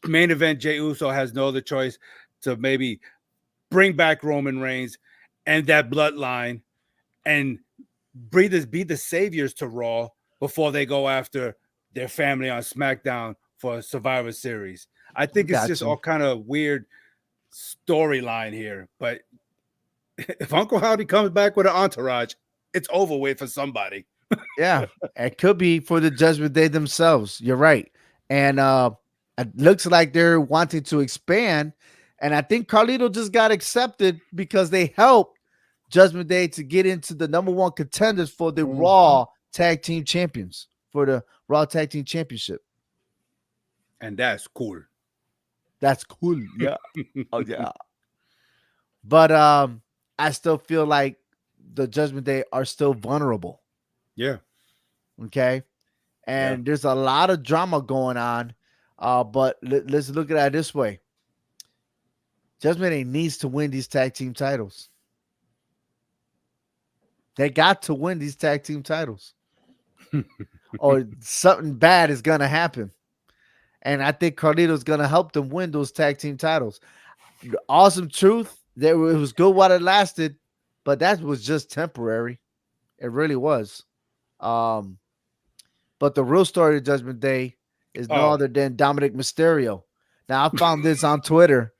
main event Jey Uso has no other choice to maybe bring back Roman Reigns and that bloodline and be the saviors to Raw before they go after their family on SmackDown for Survivor Series. I think it's just all kind of weird storyline here. But if Uncle Howdy comes back with an entourage, it's over with for somebody. Yeah, it could be for the Judgment Day themselves. You're right. And it looks like they're wanting to expand. And I think Carlito just got accepted because they helped Judgment Day to get into the number one contenders for the Raw Tag Team Champions, for the Raw Tag Team Championship. And that's cool. That's cool. Yeah. Oh, yeah. But I still feel like the Judgment Day are still vulnerable. Yeah. Okay. And there's a lot of drama going on. But let's look at it this way. Judgment Day needs to win these tag team titles. They got to win these tag team titles. Or something bad is going to happen. And I think Carlito's going to help them win those tag team titles. The awesome truth, that it was good while it lasted, but that was just temporary. It really was. But the real story of Judgment Day is no other than Dominik Mysterio. Now, I found this on Twitter.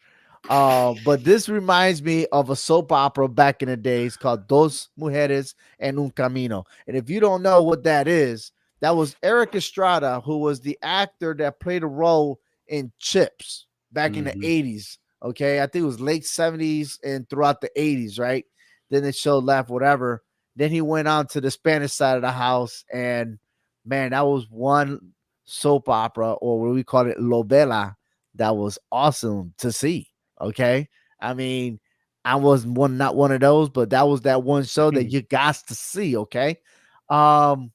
But this reminds me of a soap opera back in the days called Dos Mujeres en un Camino. And if you don't know what that is That was Eric Estrada, who was the actor that played a role in Chips back in the Mhm. 80s. Okay. I think it was late 70s and throughout the 80s, right? Then the show left, whatever. Then he went on to the Spanish side of the house. And man, that was one soap opera, or what we call it, novela, that was awesome to see. Okay. I mean, I was not one of those, but that was that one show that you got to see. Okay. Um,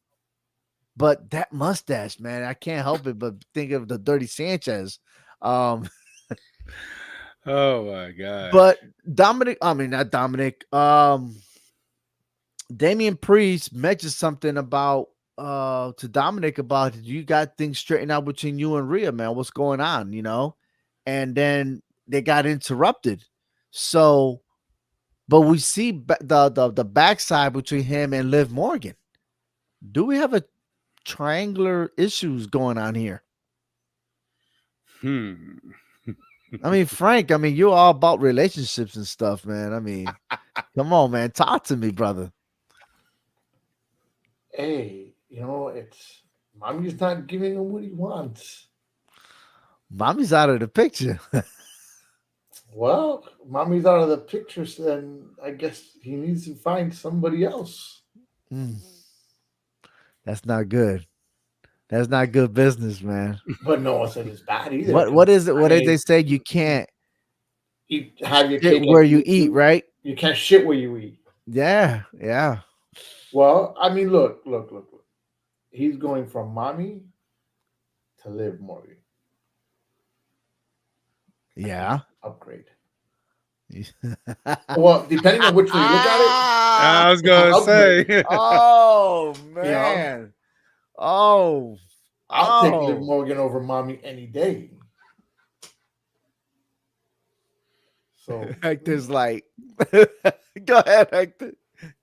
but that mustache, man, I can't help it but think of the Dirty Sanchez. Um, Oh my gosh. but Dominic, I mean not Dominic, Damian Priest mentioned something about to Dominic about you got things straightened out between you and Rhea, man. What's going on, And then they got interrupted. So, but we see the backside between him and Liv Morgan. Do we have a triangular issues going on here? I mean, Frank, I mean, you're all about relationships and stuff, man. I mean, come on, man. Talk to me, brother. Hey, it's mommy's not giving him what he wants. Mommy's out of the picture. Well, mommy's out of the picture, so then I guess he needs to find somebody else. That's not good. That's not good business, man. But no one said it's bad either. What is it? What did they say? You can't have your shit cake where you eat, right? You can't shit where you eat. Yeah. Well, I mean, look. He's going from mommy to Liv Morgan. Yeah. Upgrade. Well, depending on which way you look at it. I was gonna say. Oh man. Oh. I'll take Liv Morgan over mommy any day. So Hector's like, go ahead, Hector.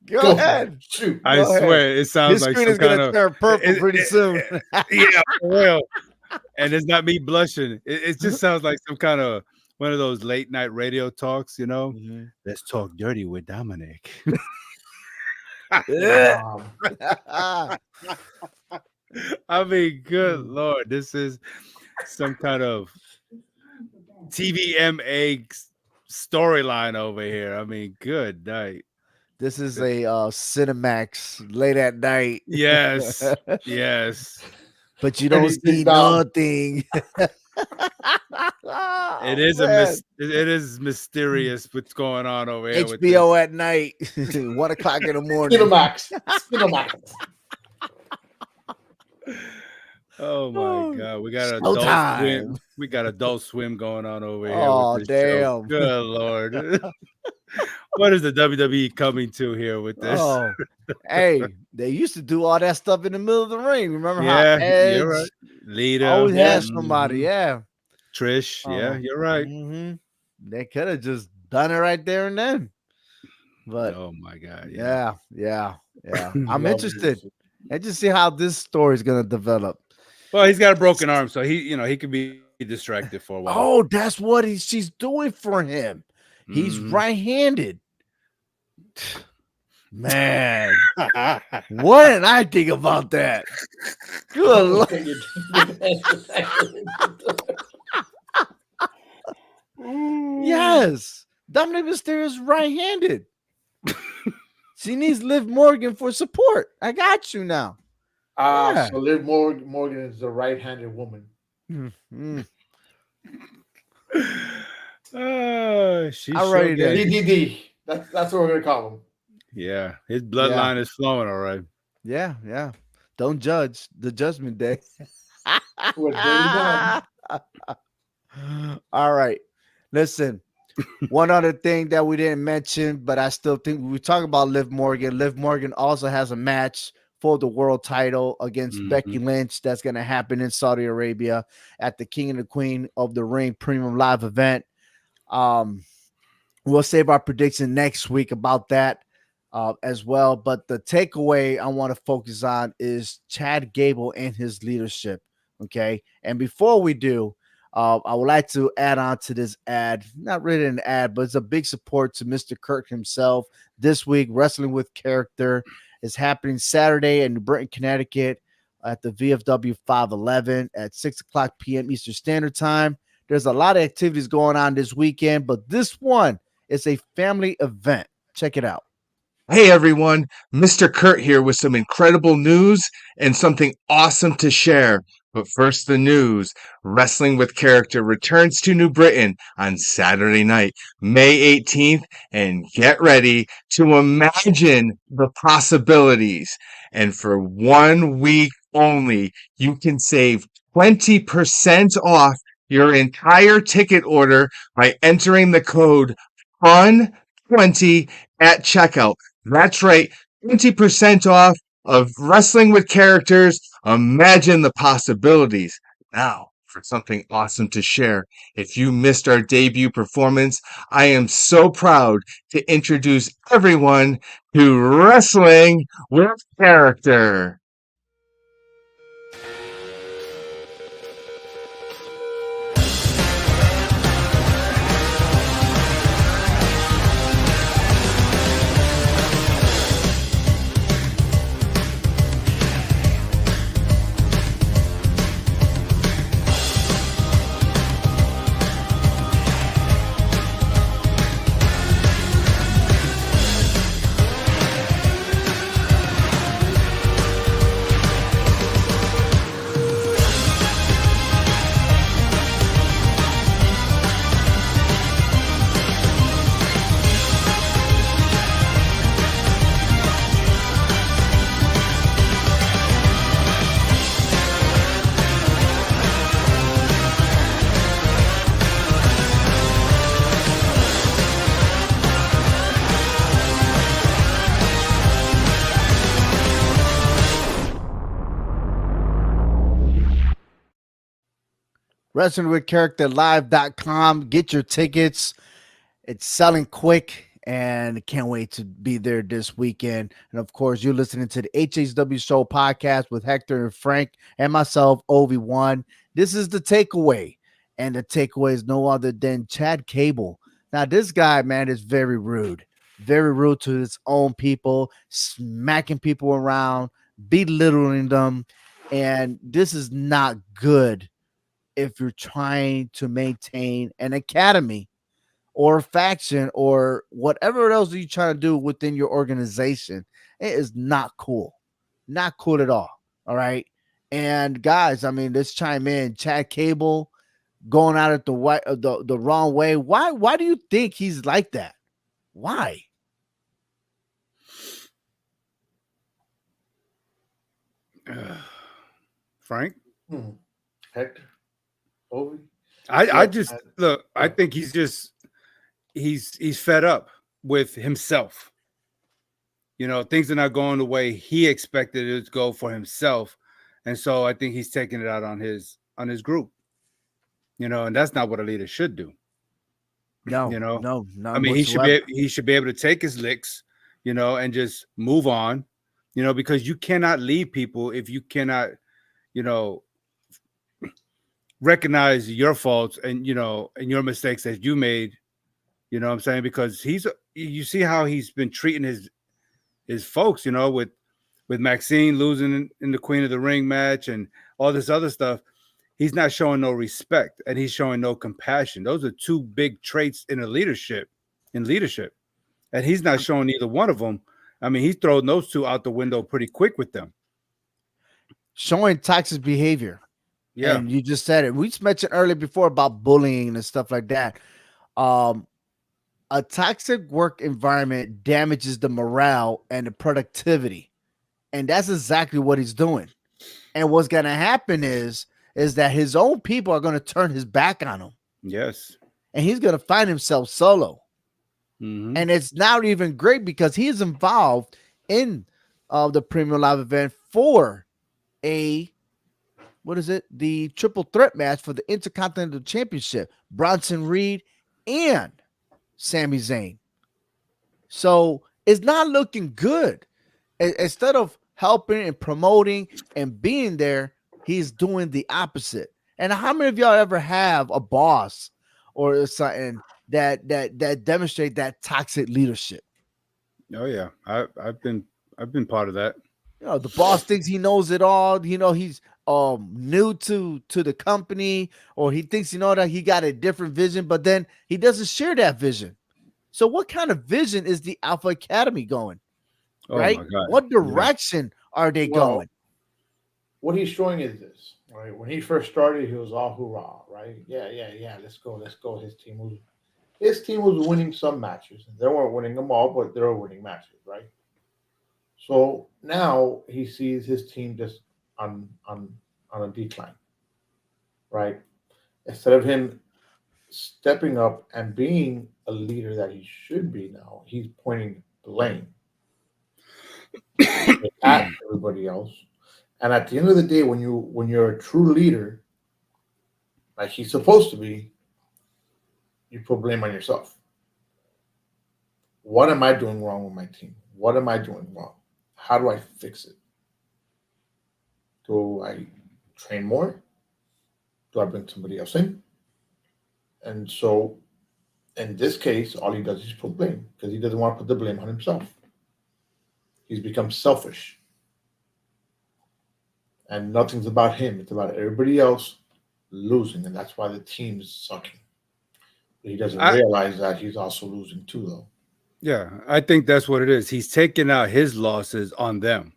Go ahead. Shoot. I swear, it sounds like screen some is gonna kind of turn purple pretty soon. Yeah, for real. And it's not me blushing. It just sounds like some kind of one of those late night radio talks, Mm-hmm. Let's talk dirty with Dominic. I mean, good Lord, this is some kind of TVMA storyline over here. I mean, good night. This is a Cinemax late at night. Yes. Yes. But you don't see nothing. It is it is mysterious what's going on over here. HBO at night, 1 o'clock in the morning. Cinemax. Oh my God, we got Adult Swim. We got Adult Swim going on over here. Oh damn! Show. Good Lord, what is the WWE coming to here with this? Oh, hey, they used to do all that stuff in the middle of the ring. Remember how Edge, you're right. Lita always had somebody, Trish, you're right. Mm-hmm. They could have just done it right there and then. But oh my God, yeah. I'm interested. And just see how this story is gonna develop. Well, he's got a broken arm, so he could be distracted for a while. Oh, that's what she's doing for him. He's right-handed. Man, what did I think about that? Good Lord. Yes, Dominik Mysterio is right-handed. She needs Liv Morgan for support. I got you now. So Liv Morgan is a right-handed woman. She's ready to DDD. That's what we're gonna call him. Yeah, his bloodline is flowing, all right. Yeah. Don't judge the Judgment Day. All right. Listen, one other thing that we didn't mention, but I still think we talk about Liv Morgan. Liv Morgan also has a match for the world title against Becky Lynch. That's going to happen in Saudi Arabia at the King and the Queen of the Ring Premium Live event. We'll save our prediction next week about that as well. But the takeaway I want to focus on is Chad Gable and his leadership. Okay. And before we do, I would like to add on to this ad, not really an ad, but it's a big support to Mr. Kirk himself. This week, Wrestling with Character is happening Saturday in New Britain, Connecticut. at the VFW 511 at 6 o'clock p.m. Eastern Standard Time. There's a lot of activities going on this weekend, but this one is a family event. Check it out. Hey everyone, Mr. Kurt here with some incredible news and something awesome to share. But first, the news. Wrestling with Character returns to New Britain on Saturday night, May 18th, and get ready to imagine the possibilities. And for 1 week only, you can save 20% off your entire ticket order by entering the code FUN20 at checkout. That's right, 20% off of Wrestling with Characters. Imagine the possibilities. Now, for something awesome to share. If you missed our debut performance, I am so proud to introduce everyone to Wrestling with Character. WrestlingWithCharacterLive.com. Get your tickets. It's selling quick and can't wait to be there this weekend. And of course, you're listening to the HHW Show podcast with Hector and Frank and myself, Obi-Wan. This is the takeaway. And the takeaway is no other than Chad Gable. Now, this guy, man, is very rude to his own people, smacking people around, belittling them. And this is not good if you're trying to maintain an academy or a faction or whatever else you're trying to do within your organization. It is not cool. Not cool at all. All right. And guys, I mean, let's chime in. Chad Gable going out at the wrong way. Why do you think he's like that? Why? Frank? Hector? Ovi? I just look, I think he's just he's fed up with himself. You know, things are not going the way he expected it to go for himself. And so I think he's taking it out on his group. You know, and that's not what a leader should do. No, you know, no, I mean, he should be able to take his licks, you know, and just move on, you know, because you cannot leave people if you cannot, you know, recognize your faults and, you know, and your mistakes that you made, you know what I'm saying? Because you see how he's been treating his folks, you know, with Maxine losing in the Queen of the Ring match and all this other stuff. He's not showing no respect and he's showing no compassion. Those are two big traits in leadership. And he's not showing either one of them. I mean, he's throwing those two out the window pretty quick with them. Showing toxic behavior. Yeah. And you just said it. We mentioned earlier before about bullying and stuff like that. A toxic work environment damages the morale and the productivity. And that's exactly what he's doing. And what's going to happen is that his own people are going to turn his back on him. Yes. And he's going to find himself solo. Mm-hmm. And it's not even great because he is involved in the Premium Live event for the triple threat match for the Intercontinental Championship, Bronson Reed and Sami Zayn. So it's not looking good. Instead of helping and promoting and being there, he's doing the opposite. And how many of y'all ever have a boss or something that demonstrate that toxic leadership? Oh yeah, I've been part of that. The boss thinks he knows it all. He's new to the company, or he thinks that he got a different vision, but then he doesn't share that vision. So what kind of vision is the Alpha Academy going? Oh Right? my God. What Yeah. direction are they Well, going? what he's showing is this, right? When he first started, he was all hoorah, right? Yeah, yeah, yeah. Let's go, let's go. His team was winning some matches. They weren't winning them all, but they were winning matches, right? So now he sees his team just on a decline, right? Instead of him stepping up and being a leader that he should be now, he's pointing blame at everybody else. And at the end of the day, when you're a true leader, like he's supposed to be, you put blame on yourself. What am I doing wrong with my team? What am I doing wrong? How do I fix it? Do I train more? Do I bring somebody else in? And so in this case, all he does is put blame because he doesn't want to put the blame on himself. He's become selfish, and nothing's about him. It's about everybody else losing, and that's why the team's sucking. But he doesn't I realize that he's also losing too, though. Yeah, I think that's what it is. He's taking out his losses on them.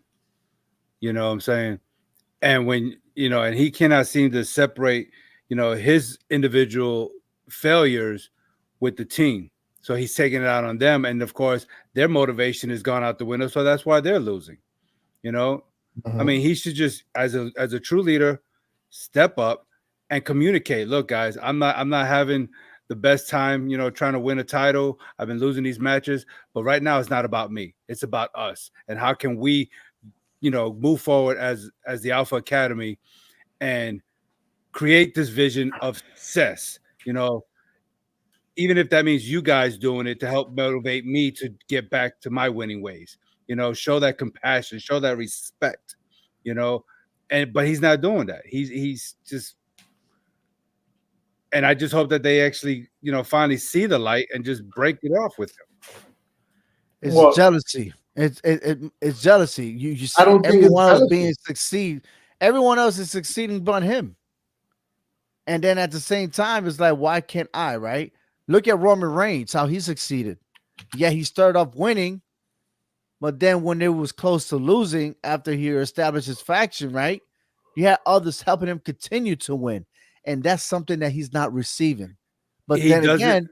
You know what I'm saying? And and he cannot seem to separate, his individual failures with the team. So he's taking it out on them. And of course, their motivation has gone out the window. So that's why they're losing. You know, I Mhm. mean, he should just, as a true leader, step up and communicate. Look, guys, I'm not having the best time, trying to win a title. I've been losing these matches, but right now it's not about me. It's about us. And how can we, move forward as the Alpha Academy and create this vision of success, even if that means you guys doing it to help motivate me to get back to my winning ways, show that compassion, show that respect, you know, but he's not doing that. He's just, and I just hope that they actually, finally see the light and just break it off with him. It's Well, jealousy. It's jealousy. You I see don't think it's everyone else jealousy. being succeed. Everyone else is succeeding but him. And then at the same time, it's like, why can't I? Right? Look at Roman Reigns, how he succeeded. Yeah, he started off winning, but then when it was close to losing after he established his faction, right? You had others helping him continue to win. And that's something that he's not receiving. But He then doesn't. again,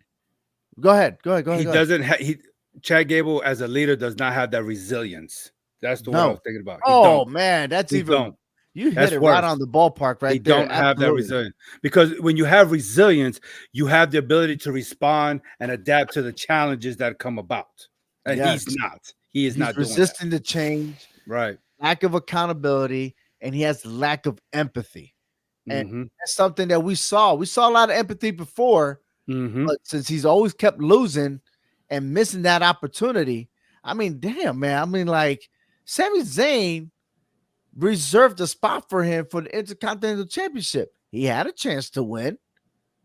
go ahead. He Go ahead. doesn't. Chad Gable as a leader does not have that resilience. That's the what I was No. thinking about. He Oh don't. man, that's He even don't. you hit That's it right worse. on the ballpark He right there. don't have that Absolutely. resilience because when you have resilience, you have the ability to respond and adapt to the challenges that come about. And Yes. he's not. He is He's not doing that. resisting the change, Right. lack of accountability, and he has lack of empathy. And Mm-hmm. that's something that we saw. We saw a lot of empathy before, Mm-hmm. but since he's always kept losing and missing that opportunity, I mean, damn, man. I mean, like Sami Zayn reserved a spot for him for the Intercontinental Championship. He had a chance to win,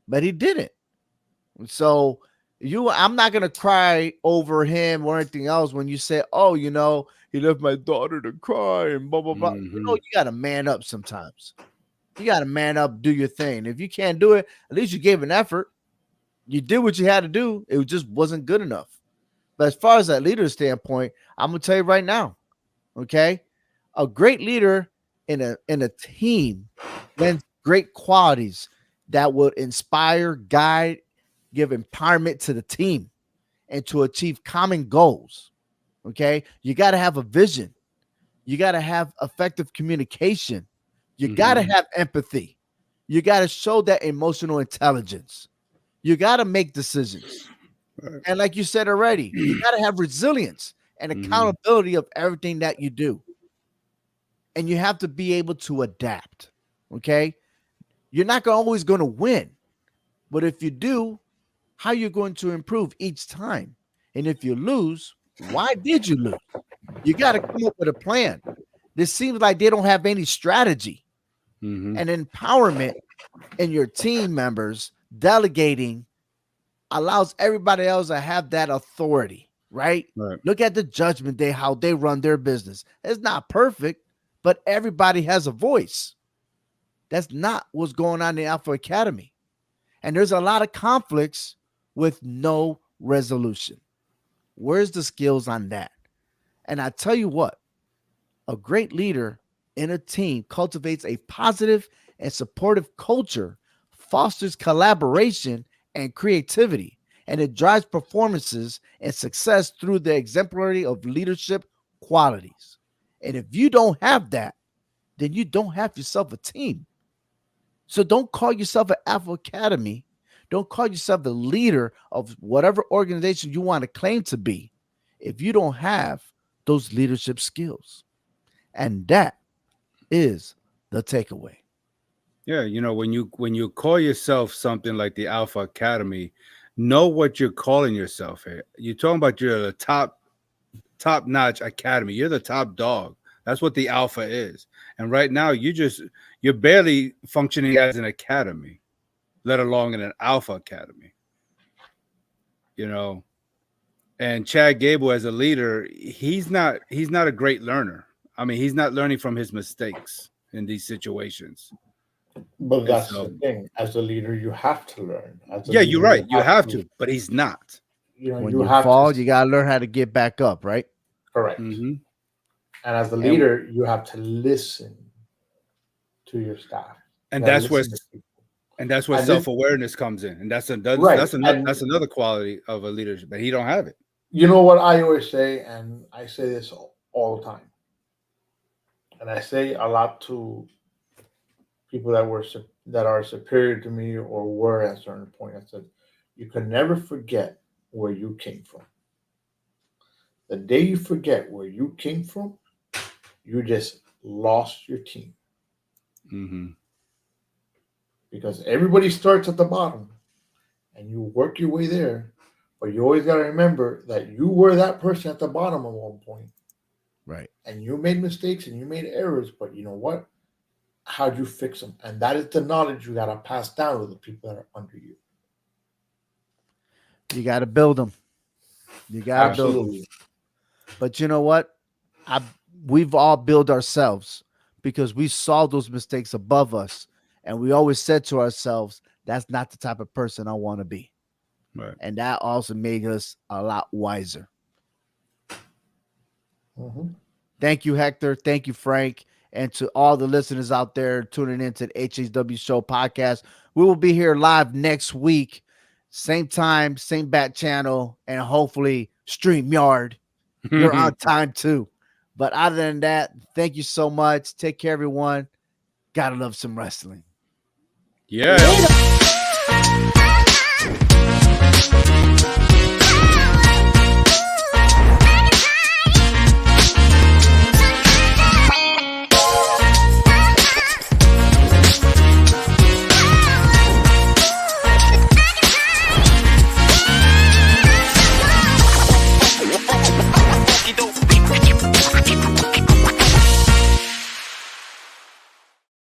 but he didn't. So I'm not gonna cry over him or anything else when you say, "Oh, he left my daughter to cry and blah blah blah." Mm-hmm. You gotta man up sometimes. You gotta man up, do your thing. If you can't do it, at least you gave an effort. You did what you had to do. It just wasn't good enough. But as far as that leader standpoint, I'm gonna tell you right now, okay, a great leader in a team lends great qualities that would inspire, guide, give empowerment to the team and to achieve common goals. Okay. You got to have a vision. You got to have effective communication. You got to Mm-hmm. have empathy. You got to show that emotional intelligence. You got to make decisions. Right. And like you said already, you got to have resilience and Mm-hmm. accountability of everything that you do. And you have to be able to adapt. Okay. You're not always going to win. But if you do, how you're going to improve each time. And if you lose, why did you lose? You got to come up with a plan. This seems like they don't have any strategy Mm-hmm. and empowerment in your team members. Delegating allows everybody else to have that authority, right? Right. Look at the Judgment Day, how they run their business. It's not perfect, but everybody has a voice. That's not what's going on in the Alpha Academy. And there's a lot of conflicts with no resolution. Where's the skills on that? And I tell you what, a great leader in a team cultivates a positive and supportive culture, fosters collaboration and creativity, and it drives performances and success through the exemplarity of leadership qualities. And if you don't have that, then you don't have yourself a team. So don't call yourself an Alpha Academy. Don't call yourself the leader of whatever organization you want to claim to be if you don't have those leadership skills. And that is the takeaway. Yeah, you know, when you call yourself something like the Alpha Academy, know what you're calling yourself here. You're talking about you're the top notch academy. You're the top dog. That's what the Alpha is. And right now you're barely functioning as an academy, let alone in an Alpha Academy. You know, and Chad Gable as a leader, he's not a great learner. I mean, he's not learning from his mistakes in these situations. But And that's so, the thing. As a leader, you have to learn. As a yeah, you're leader, right. You have to, but he's not. When you you have fall, to you got to learn how to get back up, right? correct. Mm-hmm. And as a And- leader, you have to listen to your staff. And You gotta that's where listen to people. and that's where And then- self-awareness comes in. And that's Right. that's another quality of a leadership, but he don't have it. You know what I always say, and I say this all the time, and I say a lot to people that are superior to me or were at a certain point. I said, you can never forget where you came from. The day you forget where you came from, you just lost your team Mm-hmm. because everybody starts at the bottom, and you work your way there. But you always got to remember that you were that person at the bottom at one point, Right. and you made mistakes and you made errors. But you know what? How'd you fix them? And that is the knowledge you got to pass down to the people that are under you. You got to build them. You got to build them. Absolutely. But you know what? We've all built ourselves because we saw those mistakes above us. And we always said to ourselves, that's not the type of person I want to be. Right. And that also made us a lot wiser. Mm-hmm. Thank you, Hector. Thank you, Frank. And to all the listeners out there tuning into the HHW Show podcast, we will be here live next week. Same time, same bat channel, and hopefully StreamYard. You're on time too. But other than that, thank you so much. Take care, everyone. Gotta love some wrestling. Yeah.